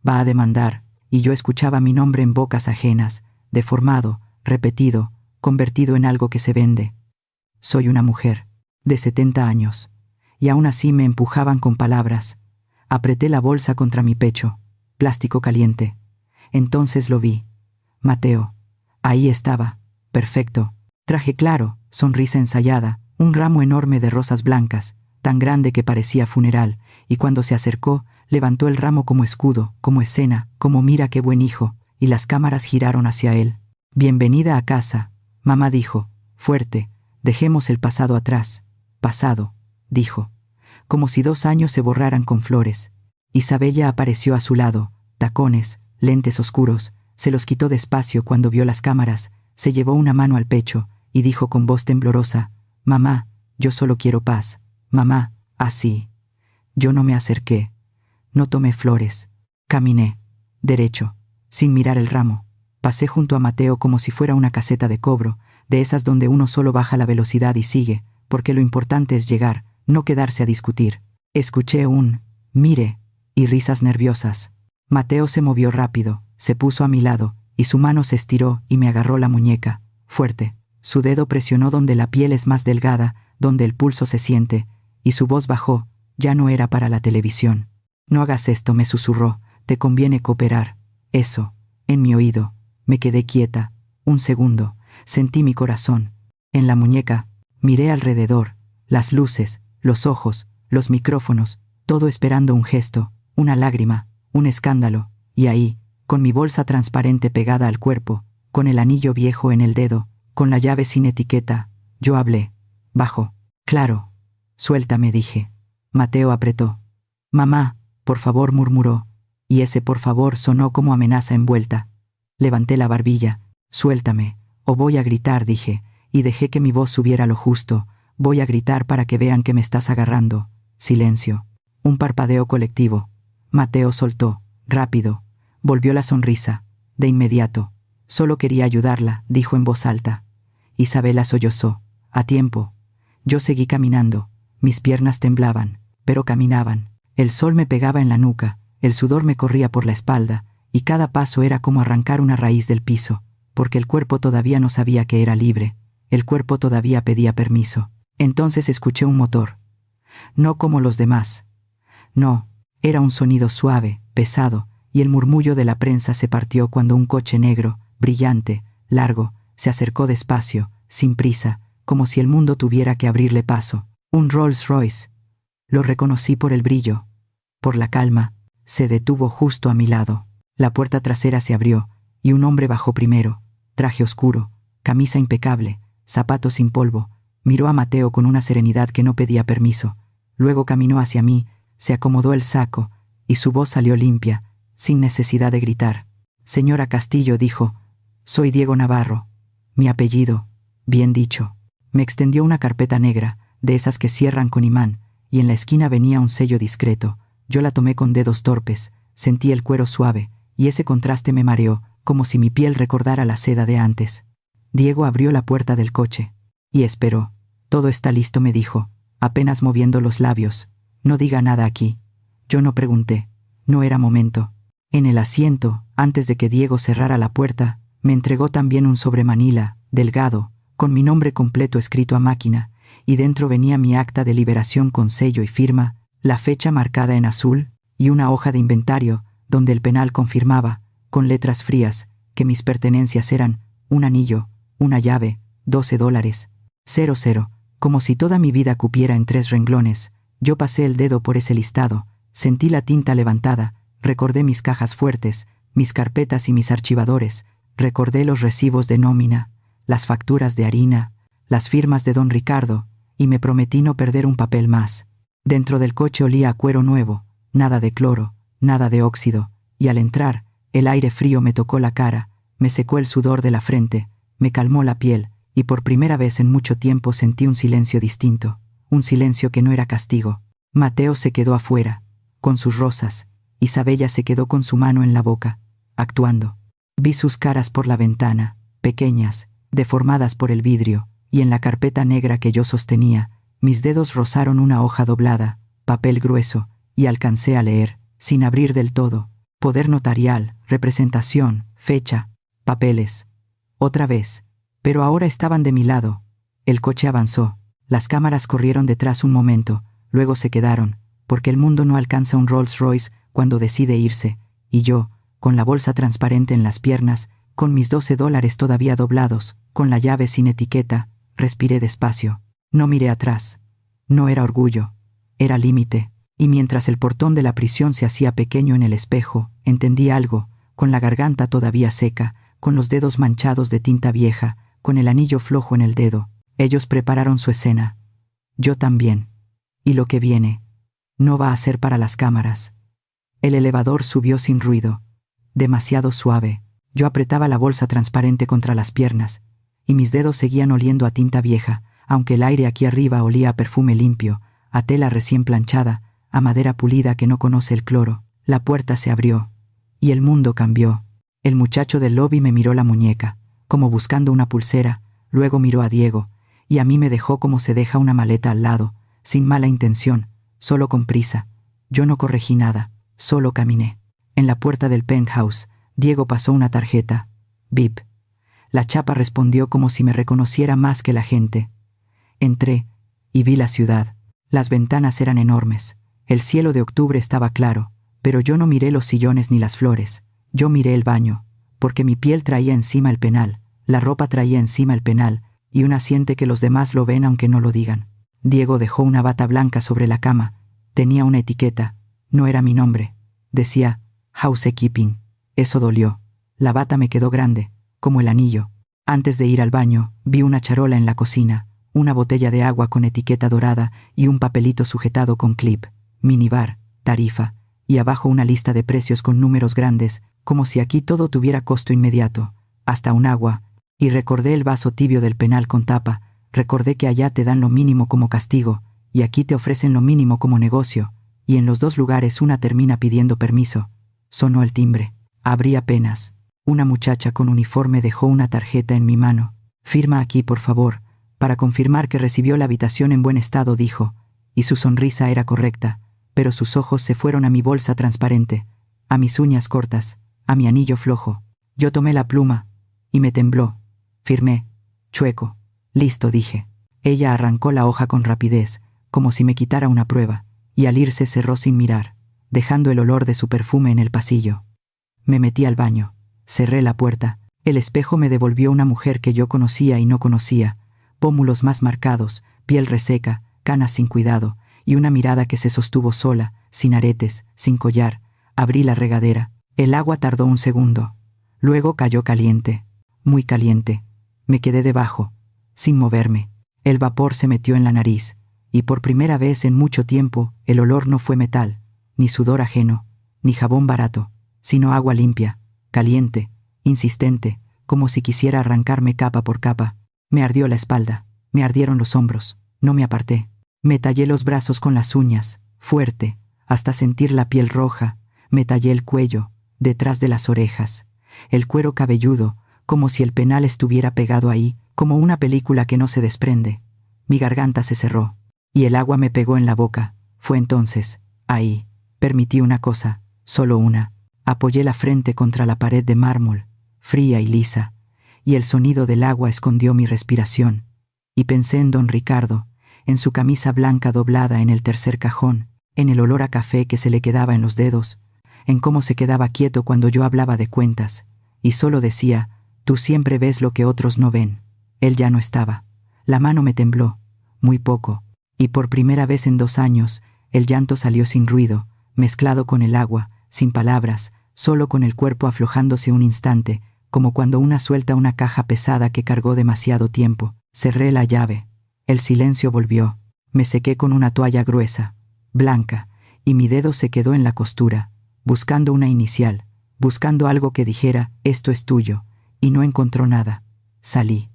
Va a demandar. Y yo escuchaba mi nombre en bocas ajenas, deformado, repetido, convertido en algo que se vende. Soy una mujer, de 70 años. Y aún así me empujaban con palabras. Apreté la bolsa contra mi pecho. Plástico caliente. Entonces lo vi. Mateo. Ahí estaba. Perfecto. Traje claro, sonrisa ensayada, un ramo enorme de rosas blancas, tan grande que parecía funeral, y cuando se acercó, levantó el ramo como escudo, como escena, como mira qué buen hijo, y las cámaras giraron hacia él. Bienvenida a casa, mamá dijo, fuerte, dejemos el pasado atrás. Pasado, dijo. Como si 2 años se borraran con flores. Isabella apareció a su lado, tacones, lentes oscuros, se los quitó despacio cuando vio las cámaras, se llevó una mano al pecho y dijo con voz temblorosa: «Mamá, yo solo quiero paz. Mamá». Así. Yo no me acerqué. No tomé flores. Caminé. Derecho, sin mirar el ramo. Pasé junto a Mateo como si fuera una caseta de cobro, de esas donde uno solo baja la velocidad y sigue, porque lo importante es llegar, no quedarse a discutir. Escuché un «mire» y risas nerviosas. Mateo se movió rápido, se puso a mi lado, y su mano se estiró y me agarró la muñeca, fuerte. Su dedo presionó donde la piel es más delgada, donde el pulso se siente, y su voz bajó, ya no era para la televisión. «No hagas esto», me susurró, «te conviene cooperar». Eso, en mi oído. Me quedé quieta. Un segundo. Sentí mi corazón. En la muñeca. Miré alrededor. Las luces, los ojos, los micrófonos, todo esperando un gesto, una lágrima, un escándalo. Y ahí, con mi bolsa transparente pegada al cuerpo, con el anillo viejo en el dedo, con la llave sin etiqueta, yo hablé. Bajo. «Claro». «Suéltame», dije. Mateo apretó. «Mamá, por favor», murmuró. Y ese por favor sonó como amenaza envuelta. Levanté la barbilla. «Suéltame, o voy a gritar», dije, y dejé que mi voz subiera lo justo. «Voy a gritar para que vean que me estás agarrando». Silencio. Un parpadeo colectivo. Mateo soltó. Rápido. Volvió la sonrisa. De inmediato. «Solo quería ayudarla», dijo en voz alta. Isabela sollozó. «A tiempo». Yo seguí caminando. Mis piernas temblaban, pero caminaban. El sol me pegaba en la nuca, el sudor me corría por la espalda, y cada paso era como arrancar una raíz del piso, porque el cuerpo todavía no sabía que era libre, el cuerpo todavía pedía permiso. Entonces escuché un motor. No como los demás. No, era un sonido suave, pesado, y el murmullo de la prensa se partió cuando un coche negro, brillante, largo, se acercó despacio, sin prisa, como si el mundo tuviera que abrirle paso. Un Rolls Royce. Lo reconocí por el brillo, por la calma. Se detuvo justo a mi lado. La puerta trasera se abrió, y un hombre bajó primero. Traje oscuro, camisa impecable, zapatos sin polvo. Miró a Mateo con una serenidad que no pedía permiso. Luego caminó hacia mí, se acomodó el saco, y su voz salió limpia, sin necesidad de gritar. «Señora Castillo», dijo, «soy Diego Navarro. Mi apellido, bien dicho». Me extendió una carpeta negra, de esas que cierran con imán, y en la esquina venía un sello discreto. Yo la tomé con dedos torpes, sentí el cuero suave, y ese contraste me mareó, como si mi piel recordara la seda de antes. Diego abrió la puerta del coche. Y esperó. «Todo está listo», me dijo, apenas moviendo los labios. «No diga nada aquí». Yo no pregunté. No era momento. En el asiento, antes de que Diego cerrara la puerta, me entregó también un sobremanila, delgado, con mi nombre completo escrito a máquina, y dentro venía mi acta de liberación con sello y firma, la fecha marcada en azul, y una hoja de inventario, donde el penal confirmaba, con letras frías, que mis pertenencias eran un anillo, una llave, $12, 00, como si toda mi vida cupiera en 3 renglones. Yo pasé el dedo por ese listado, sentí la tinta levantada, recordé mis cajas fuertes, mis carpetas y mis archivadores, recordé los recibos de nómina, las facturas de harina, las firmas de don Ricardo, y me prometí no perder un papel más. Dentro del coche olía a cuero nuevo, nada de cloro, nada de óxido, y al entrar, el aire frío me tocó la cara, me secó el sudor de la frente, me calmó la piel, y por primera vez en mucho tiempo sentí un silencio distinto, un silencio que no era castigo. Mateo se quedó afuera, con sus rosas. Isabella se quedó con su mano en la boca, actuando. Vi sus caras por la ventana, pequeñas, deformadas por el vidrio, y en la carpeta negra que yo sostenía, mis dedos rozaron una hoja doblada, papel grueso, y alcancé a leer, sin abrir del todo, poder notarial, representación, fecha, papeles. Otra vez, pero ahora estaban de mi lado. El coche avanzó, las cámaras corrieron detrás un momento, luego se quedaron, porque el mundo no alcanza un Rolls Royce cuando decide irse, y yo, con la bolsa transparente en las piernas, con mis $12 todavía doblados, con la llave sin etiqueta, respiré despacio. No miré atrás. No era orgullo, era límite, y mientras el portón de la prisión se hacía pequeño en el espejo, entendí algo, con la garganta todavía seca, con los dedos manchados de tinta vieja, con el anillo flojo en el dedo. Ellos prepararon su escena. Yo también. Y lo que viene no va a ser para las cámaras. El elevador subió sin ruido, demasiado suave. Yo apretaba la bolsa transparente contra las piernas, y mis dedos seguían oliendo a tinta vieja, aunque el aire aquí arriba olía a perfume limpio, a tela recién planchada, a madera pulida que no conoce el cloro. La puerta se abrió, y el mundo cambió. El muchacho del lobby me miró la muñeca, como buscando una pulsera, luego miró a Diego, y a mí me dejó como se deja una maleta al lado, sin mala intención, solo con prisa. Yo no corregí nada, solo caminé. En la puerta del penthouse, Diego pasó una tarjeta. Bip. La chapa respondió como si me reconociera más que la gente. Entré, y vi la ciudad. Las ventanas eran enormes. El cielo de octubre estaba claro, pero yo no miré los sillones ni las flores. Yo miré el baño, porque mi piel traía encima el penal, la ropa traía encima el penal, y una siente que los demás lo ven aunque no lo digan. Diego dejó una bata blanca sobre la cama. Tenía una etiqueta. No era mi nombre. Decía housekeeping. Eso dolió. La bata me quedó grande, como el anillo. Antes de ir al baño, vi una charola en la cocina, una botella de agua con etiqueta dorada y un papelito sujetado con clip. Minibar, tarifa, y abajo una lista de precios con números grandes, como si aquí todo tuviera costo inmediato, hasta un agua. Y recordé el vaso tibio del penal con tapa, recordé que allá te dan lo mínimo como castigo, y aquí te ofrecen lo mínimo como negocio, y en los dos lugares una termina pidiendo permiso. Sonó el timbre. Abrí apenas. Una muchacha con uniforme dejó una tarjeta en mi mano. Firma aquí, por favor, para confirmar que recibió la habitación en buen estado, dijo, y su sonrisa era correcta, pero sus ojos se fueron a mi bolsa transparente, a mis uñas cortas, a mi anillo flojo. Yo tomé la pluma, y me tembló. Firmé. Chueco. Listo, dije. Ella arrancó la hoja con rapidez, como si me quitara una prueba, y al irse cerró sin mirar, dejando el olor de su perfume en el pasillo. Me metí al baño. Cerré la puerta. El espejo me devolvió una mujer que yo conocía y no conocía, pómulos más marcados, piel reseca, canas sin cuidado, y una mirada que se sostuvo sola, sin aretes, sin collar. Abrí la regadera. El agua tardó un segundo. Luego cayó caliente, muy caliente. Me quedé debajo, sin moverme. El vapor se metió en la nariz, y por primera vez en mucho tiempo el olor no fue metal, ni sudor ajeno, ni jabón barato, sino agua limpia, caliente, insistente, como si quisiera arrancarme capa por capa. Me ardió la espalda, me ardieron los hombros, no me aparté. Me tallé los brazos con las uñas, fuerte, hasta sentir la piel roja. Me tallé el cuello, detrás de las orejas, el cuero cabelludo, como si el penal estuviera pegado ahí, como una película que no se desprende. Mi garganta se cerró, y el agua me pegó en la boca. Fue entonces, ahí, permití una cosa, solo una. Apoyé la frente contra la pared de mármol, fría y lisa, y el sonido del agua escondió mi respiración. Y pensé en don Ricardo, en su camisa blanca doblada en el tercer cajón, en el olor a café que se le quedaba en los dedos, en cómo se quedaba quieto cuando yo hablaba de cuentas, y solo decía, tú siempre ves lo que otros no ven. Él ya no estaba. La mano me tembló, muy poco, y por primera vez en 2 años, el llanto salió sin ruido, mezclado con el agua, sin palabras, solo con el cuerpo aflojándose un instante, como cuando una suelta una caja pesada que cargó demasiado tiempo. Cerré la llave. El silencio volvió. Me sequé con una toalla gruesa, blanca, y mi dedo se quedó en la costura, buscando una inicial, buscando algo que dijera, esto es tuyo, y no encontró nada. Salí.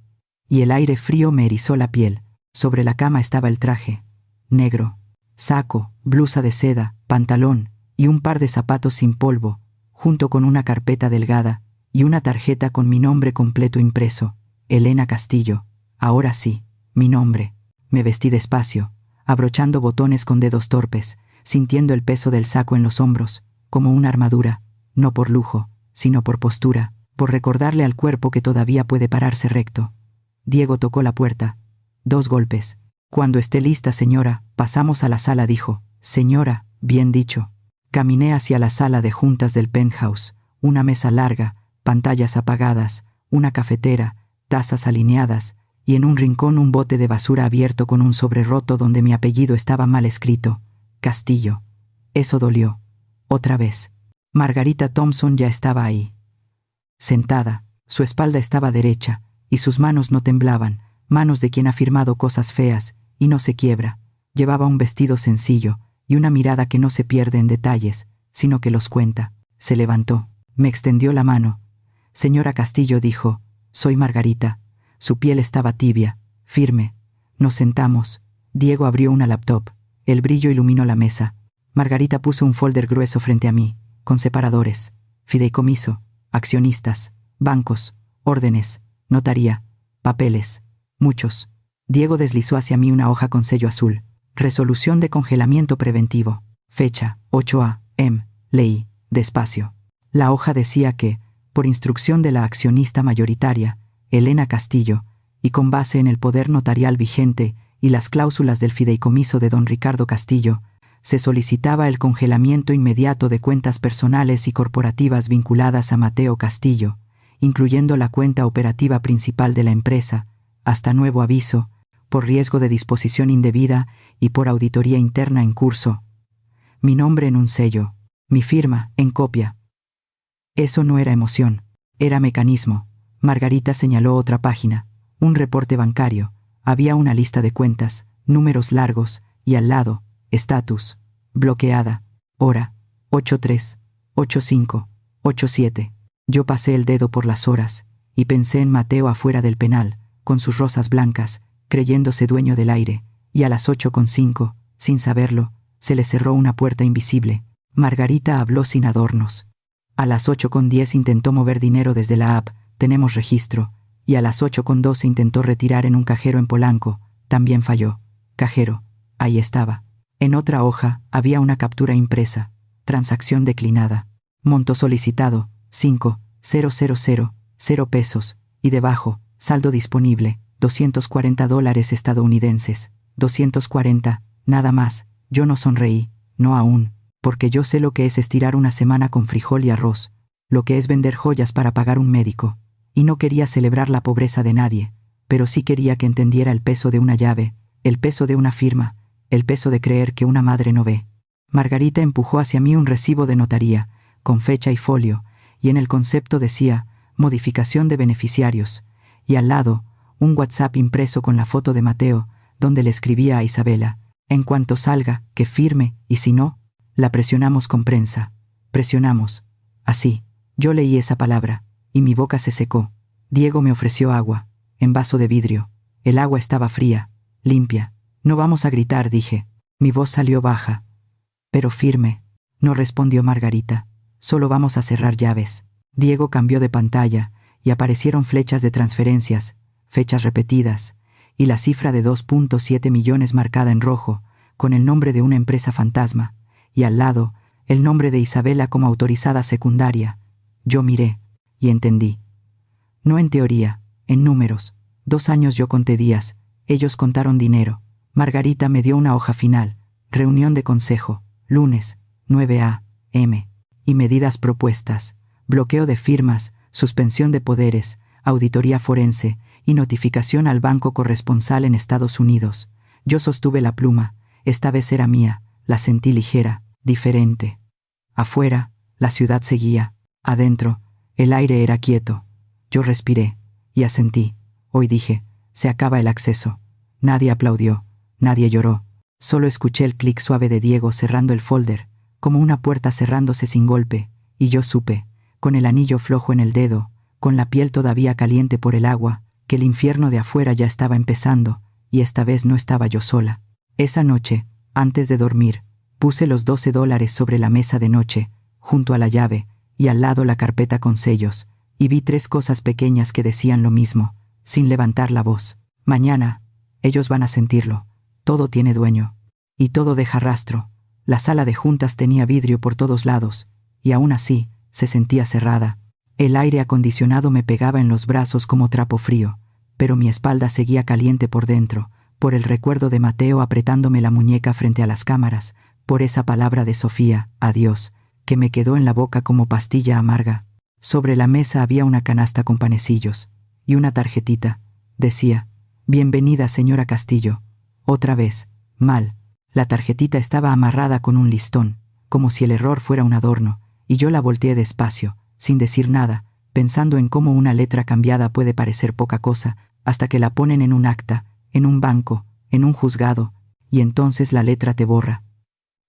Y el aire frío me erizó la piel. Sobre la cama estaba el traje, negro, saco, blusa de seda, pantalón, y un par de zapatos sin polvo, junto con una carpeta delgada y una tarjeta con mi nombre completo impreso, Elena Castillo. Ahora sí, mi nombre. Me vestí despacio, abrochando botones con dedos torpes, sintiendo el peso del saco en los hombros, como una armadura, no por lujo, sino por postura, por recordarle al cuerpo que todavía puede pararse recto. Diego tocó la puerta. 2 golpes. Cuando esté lista, señora, pasamos a la sala, dijo. Señora, bien dicho. Caminé hacia la sala de juntas del penthouse, una mesa larga, pantallas apagadas, una cafetera, tazas alineadas, y en un rincón un bote de basura abierto con un sobre roto donde mi apellido estaba mal escrito. Castillo. Eso dolió. Otra vez. Margarita Thompson ya estaba ahí. Sentada, su espalda estaba derecha, y sus manos no temblaban, manos de quien ha firmado cosas feas y no se quiebra. Llevaba un vestido sencillo y una mirada que no se pierde en detalles, sino que los cuenta. Se levantó, me extendió la mano. Señora Castillo, dijo, soy Margarita. Su piel estaba tibia, firme. Nos sentamos. Diego abrió una laptop. El brillo iluminó la mesa. Margarita puso un folder grueso frente a mí, con separadores, fideicomiso, accionistas, bancos, órdenes, notaría, papeles, muchos. Diego deslizó hacia mí una hoja con sello azul. Resolución de congelamiento preventivo. Fecha, 8 a.m. Leí, despacio. La hoja decía que, por instrucción de la accionista mayoritaria, Elena Castillo, y con base en el poder notarial vigente y las cláusulas del fideicomiso de don Ricardo Castillo, se solicitaba el congelamiento inmediato de cuentas personales y corporativas vinculadas a Mateo Castillo, incluyendo la cuenta operativa principal de la empresa, hasta nuevo aviso, por riesgo de disposición indebida y por auditoría interna en curso. Mi nombre en un sello, mi firma en copia. Eso no era emoción, era mecanismo. Margarita señaló otra página, un reporte bancario. Había una lista de cuentas, números largos, y al lado, estatus, bloqueada, hora, 83, 85, 87. Yo pasé el dedo por las horas, y pensé en Mateo afuera del penal, con sus rosas blancas, creyéndose dueño del aire, y a las 8:05, sin saberlo, se le cerró una puerta invisible. Margarita habló sin adornos. A las 8:10 intentó mover dinero desde la app, tenemos registro, y a las 8:12 intentó retirar en un cajero en Polanco, también falló. Cajero, ahí estaba. En otra hoja había una captura impresa, transacción declinada. Monto solicitado, 5,000, 0 pesos, y debajo, saldo disponible, $240 estadounidenses. 240, nada más. Yo no sonreí, no aún, porque yo sé lo que es estirar una semana con frijol y arroz, lo que es vender joyas para pagar un médico. Y no quería celebrar la pobreza de nadie, pero sí quería que entendiera el peso de una llave, el peso de una firma, el peso de creer que una madre no ve. Margarita empujó hacia mí un recibo de notaría, con fecha y folio, y en el concepto decía, modificación de beneficiarios, y al lado, un WhatsApp impreso con la foto de Mateo, donde le escribía a Isabela, en cuanto salga, que firme, y si no, la presionamos con prensa. Presionamos. Así. Yo leí esa palabra, y mi boca se secó. Diego me ofreció agua, en vaso de vidrio. El agua estaba fría, limpia. No vamos a gritar, dije. Mi voz salió baja, pero firme. No respondió Margarita. Solo vamos a cerrar llaves. Diego cambió de pantalla, y aparecieron flechas de transferencias, fechas repetidas, y la cifra de 2.7 millones marcada en rojo, con el nombre de una empresa fantasma, y al lado, el nombre de Isabela como autorizada secundaria. Yo miré, y entendí. No en teoría, en números. 2 años yo conté días, ellos contaron dinero. Margarita me dio una hoja final, reunión de consejo, lunes, 9 a.m. y medidas propuestas, bloqueo de firmas, suspensión de poderes, auditoría forense y notificación al banco corresponsal en Estados Unidos. Yo sostuve la pluma, esta vez era mía, la sentí ligera, diferente. Afuera, la ciudad seguía, adentro, el aire era quieto. Yo respiré, y asentí. Hoy dije, se acaba el acceso. Nadie aplaudió, nadie lloró. Solo escuché el clic suave de Diego cerrando el folder, como una puerta cerrándose sin golpe, y yo supe, con el anillo flojo en el dedo, con la piel todavía caliente por el agua, que el infierno de afuera ya estaba empezando, y esta vez no estaba yo sola. Esa noche, antes de dormir, puse los $12 sobre la mesa de noche, junto a la llave, y al lado la carpeta con sellos, y vi 3 cosas pequeñas que decían lo mismo, sin levantar la voz. Mañana, ellos van a sentirlo. Todo tiene dueño. Y todo deja rastro. La sala de juntas tenía vidrio por todos lados, y aún así, se sentía cerrada. El aire acondicionado me pegaba en los brazos como trapo frío, pero mi espalda seguía caliente por dentro, por el recuerdo de Mateo apretándome la muñeca frente a las cámaras, por esa palabra de Sofía, adiós, que me quedó en la boca como pastilla amarga. Sobre la mesa había una canasta con panecillos, y una tarjetita. Decía, bienvenida señora Castillo. Otra vez, mal. La tarjetita estaba amarrada con un listón, como si el error fuera un adorno, y yo la volteé despacio, sin decir nada, pensando en cómo una letra cambiada puede parecer poca cosa, hasta que la ponen en un acta, en un banco, en un juzgado, y entonces la letra te borra.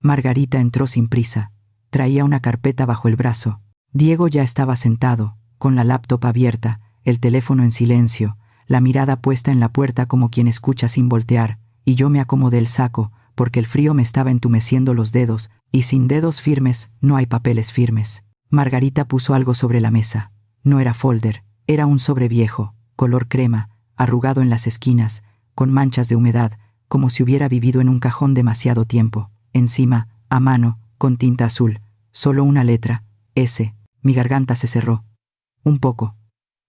Margarita entró sin prisa. Traía una carpeta bajo el brazo. Diego ya estaba sentado, con la laptop abierta, el teléfono en silencio, la mirada puesta en la puerta como quien escucha sin voltear, y yo me acomodé el saco, porque el frío me estaba entumeciendo los dedos, y sin dedos firmes no hay papeles firmes. Margarita puso algo sobre la mesa. No era folder, era un sobre viejo, color crema, arrugado en las esquinas, con manchas de humedad, como si hubiera vivido en un cajón demasiado tiempo. Encima, a mano, con tinta azul, solo una letra, S. Mi garganta se cerró. Un poco.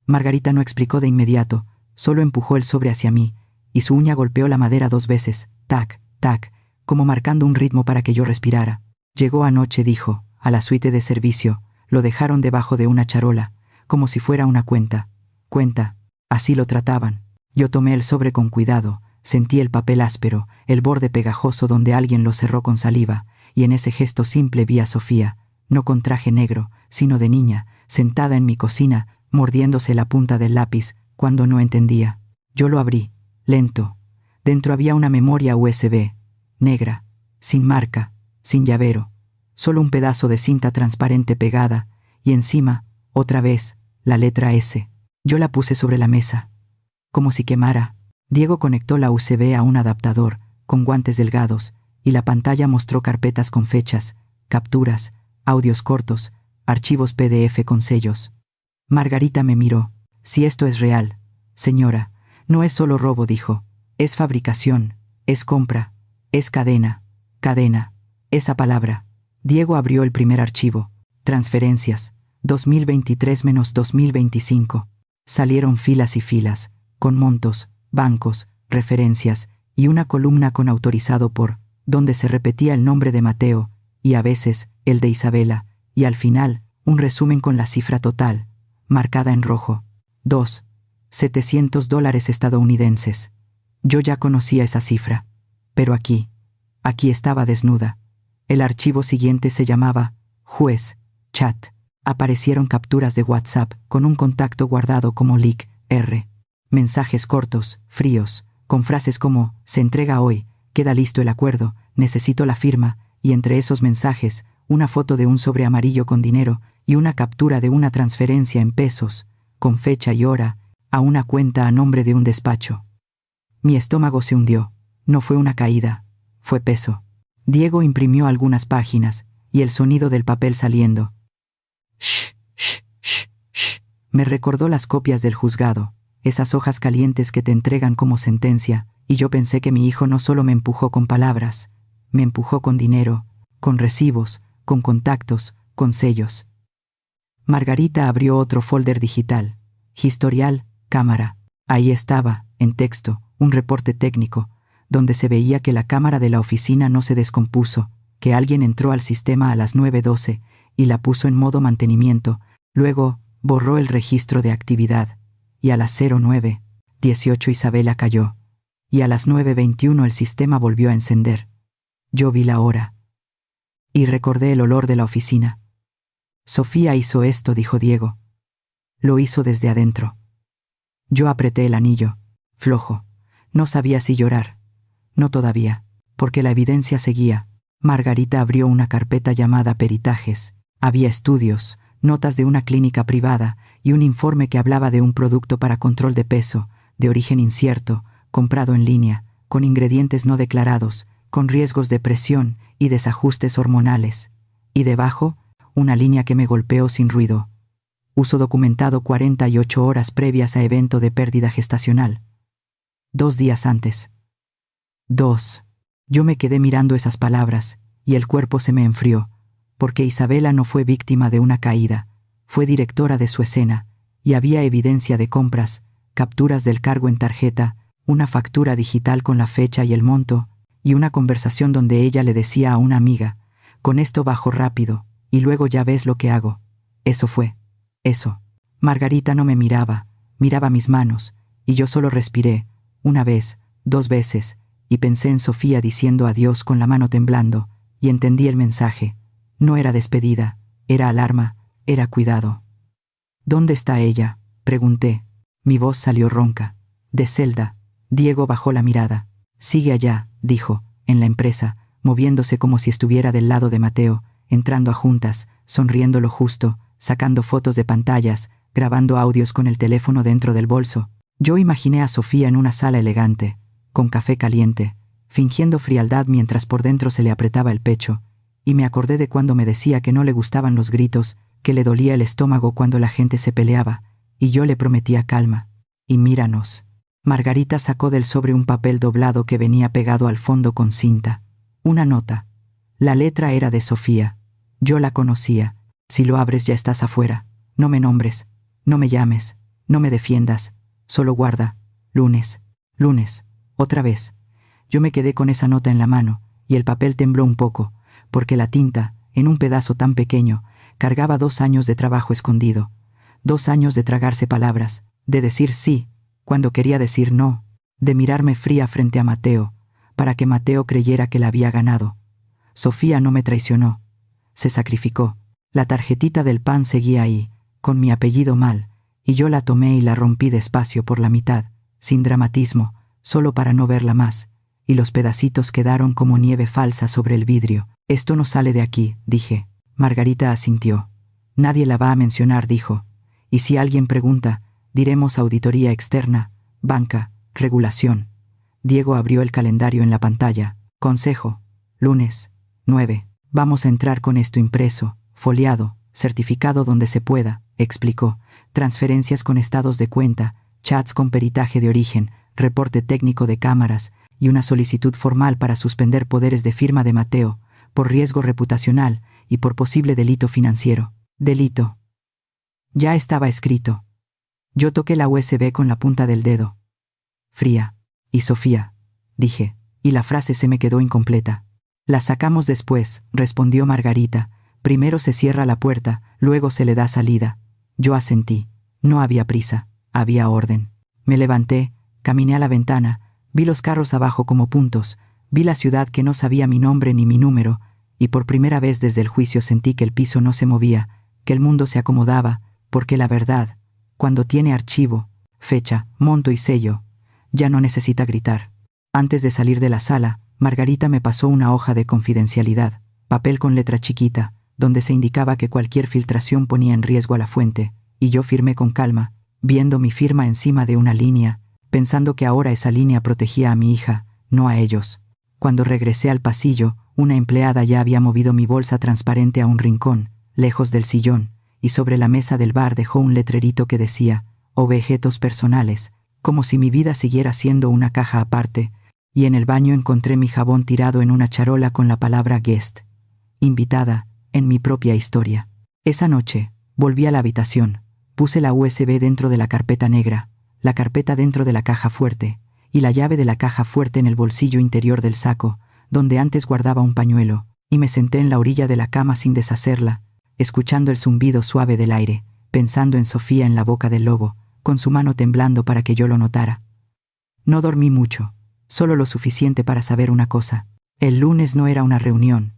Margarita no explicó de inmediato, solo empujó el sobre hacia mí, y su uña golpeó la madera 2 veces, tac, tac, como marcando un ritmo para que yo respirara. Llegó anoche, dijo, a la suite de servicio, lo dejaron debajo de una charola, como si fuera una cuenta. Cuenta, así lo trataban. Yo tomé el sobre con cuidado, sentí el papel áspero, el borde pegajoso donde alguien lo cerró con saliva, y en ese gesto simple vi a Sofía, no con traje negro, sino de niña, sentada en mi cocina, mordiéndose la punta del lápiz, cuando no entendía. Yo lo abrí, lento. Dentro había una memoria USB, negra, sin marca, sin llavero, solo un pedazo de cinta transparente pegada, y encima, otra vez, la letra S. Yo la puse sobre la mesa, como si quemara. Diego conectó la USB a un adaptador, con guantes delgados, y la pantalla mostró carpetas con fechas, capturas, audios cortos, archivos PDF con sellos. Margarita me miró. Si esto es real, señora, no es solo robo, dijo. Es fabricación, es compra, es cadena, esa palabra. Diego abrió el primer archivo. Transferencias, 2023-2025. Salieron filas y filas, con montos, bancos, referencias, y una columna con autorizado por, donde se repetía el nombre de Mateo, y a veces el de Isabela, y al final, un resumen con la cifra total, marcada en rojo. 700 dólares estadounidenses. Yo ya conocía esa cifra. Pero aquí estaba desnuda. El archivo siguiente se llamaba Juez, Chat. Aparecieron capturas de WhatsApp con un contacto guardado como leak, R. Mensajes cortos, fríos, con frases como, se entrega hoy, queda listo el acuerdo, necesito la firma, y entre esos mensajes, una foto de un sobre amarillo con dinero y una captura de una transferencia en pesos, con fecha y hora, a una cuenta a nombre de un despacho. Mi estómago se hundió. No fue una caída, fue peso. Diego imprimió algunas páginas, y el sonido del papel saliendo. Shh, shh, shh, shh. Me recordó las copias del juzgado, esas hojas calientes que te entregan como sentencia, y yo pensé que mi hijo no solo me empujó con palabras, me empujó con dinero, con recibos, con contactos, con sellos. Margarita abrió otro folder digital. Historial, cámara. Ahí estaba, en texto, un reporte técnico, donde se veía que la cámara de la oficina no se descompuso, que alguien entró al sistema a las 9:12 y la puso en modo mantenimiento, luego borró el registro de actividad, y a las 09:18 Isabela cayó, y a las 9:21 el sistema volvió a encender. Yo vi la hora. Y recordé el olor de la oficina. Sofía hizo esto, dijo Diego. Lo hizo desde adentro. Yo apreté el anillo, flojo. No sabía si llorar. No todavía, porque la evidencia seguía. Margarita abrió una carpeta llamada Peritajes. Había estudios, notas de una clínica privada y un informe que hablaba de un producto para control de peso, de origen incierto, comprado en línea, con ingredientes no declarados, con riesgos de presión y desajustes hormonales. Y debajo, una línea que me golpeó sin ruido. Uso documentado 48 horas previas a evento de pérdida gestacional. 2 días antes. 2. Yo me quedé mirando esas palabras, y el cuerpo se me enfrió, porque Isabela no fue víctima de una caída, fue directora de su escena, y había evidencia de compras, capturas del cargo en tarjeta, una factura digital con la fecha y el monto, y una conversación donde ella le decía a una amiga, con esto bajo rápido, y luego ya ves lo que hago. Eso fue. Eso. Margarita no me miraba, miraba mis manos, y yo solo respiré, una vez, 2 veces, y pensé en Sofía diciendo adiós con la mano temblando, y entendí el mensaje. No era despedida, era alarma, era cuidado. ¿Dónde está ella?, pregunté. Mi voz salió ronca. De Zelda. Diego bajó la mirada. Sigue allá, dijo, en la empresa, moviéndose como si estuviera del lado de Mateo, entrando a juntas, sonriendo lo justo, sacando fotos de pantallas, grabando audios con el teléfono dentro del bolso. Yo imaginé a Sofía en una sala elegante, con café caliente, fingiendo frialdad mientras por dentro se le apretaba el pecho, y me acordé de cuando me decía que no le gustaban los gritos, que le dolía el estómago cuando la gente se peleaba, y yo le prometía calma. Y míranos. Margarita sacó del sobre un papel doblado que venía pegado al fondo con cinta. Una nota. La letra era de Sofía. Yo la conocía. Si lo abres ya estás afuera. No me nombres. No me llames. No me defiendas. Solo guarda. Lunes. Lunes. Otra vez. Yo me quedé con esa nota en la mano, y el papel tembló un poco, porque la tinta, en un pedazo tan pequeño, cargaba 2 años de trabajo escondido. 2 años de tragarse palabras, de decir sí, cuando quería decir no, de mirarme fría frente a Mateo, para que Mateo creyera que la había ganado. Sofía no me traicionó. Se sacrificó. La tarjetita del pan seguía ahí, con mi apellido mal, y yo la tomé y la rompí despacio por la mitad, sin dramatismo, solo para no verla más, y los pedacitos quedaron como nieve falsa sobre el vidrio. Esto no sale de aquí, dije. Margarita asintió. Nadie la va a mencionar, dijo. Y si alguien pregunta, diremos auditoría externa, banca, regulación. Diego abrió el calendario en la pantalla. Consejo. Lunes. 9. Vamos a entrar con esto impreso, foliado, certificado donde se pueda, explicó. Transferencias con estados de cuenta, chats con peritaje de origen, reporte técnico de cámaras y una solicitud formal para suspender poderes de firma de Mateo, por riesgo reputacional y por posible delito financiero. Delito. Ya estaba escrito. Yo toqué la USB con la punta del dedo. Fría. Y Sofía, dije, y la frase se me quedó incompleta. La sacamos después, respondió Margarita. Primero se cierra la puerta, luego se le da salida. Yo asentí. No había prisa, había orden. Me levanté, caminé a la ventana, vi los carros abajo como puntos, vi la ciudad que no sabía mi nombre ni mi número, y por primera vez desde el juicio sentí que el piso no se movía, que el mundo se acomodaba, porque la verdad, cuando tiene archivo, fecha, monto y sello, ya no necesita gritar. Antes de salir de la sala, Margarita me pasó una hoja de confidencialidad, papel con letra chiquita, donde se indicaba que cualquier filtración ponía en riesgo a la fuente, y yo firmé con calma, viendo mi firma encima de una línea, pensando que ahora esa línea protegía a mi hija, no a ellos. Cuando regresé al pasillo, una empleada ya había movido mi bolsa transparente a un rincón, lejos del sillón, y sobre la mesa del bar dejó un letrerito que decía, objetos personales, como si mi vida siguiera siendo una caja aparte, y en el baño encontré mi jabón tirado en una charola con la palabra guest, invitada, en mi propia historia. Esa noche, volví a la habitación, puse la USB dentro de la carpeta negra, la carpeta dentro de la caja fuerte, y la llave de la caja fuerte en el bolsillo interior del saco, donde antes guardaba un pañuelo, y me senté en la orilla de la cama sin deshacerla, escuchando el zumbido suave del aire, pensando en Sofía en la boca del lobo, con su mano temblando para que yo lo notara. No dormí mucho, solo lo suficiente para saber una cosa. El lunes no era una reunión.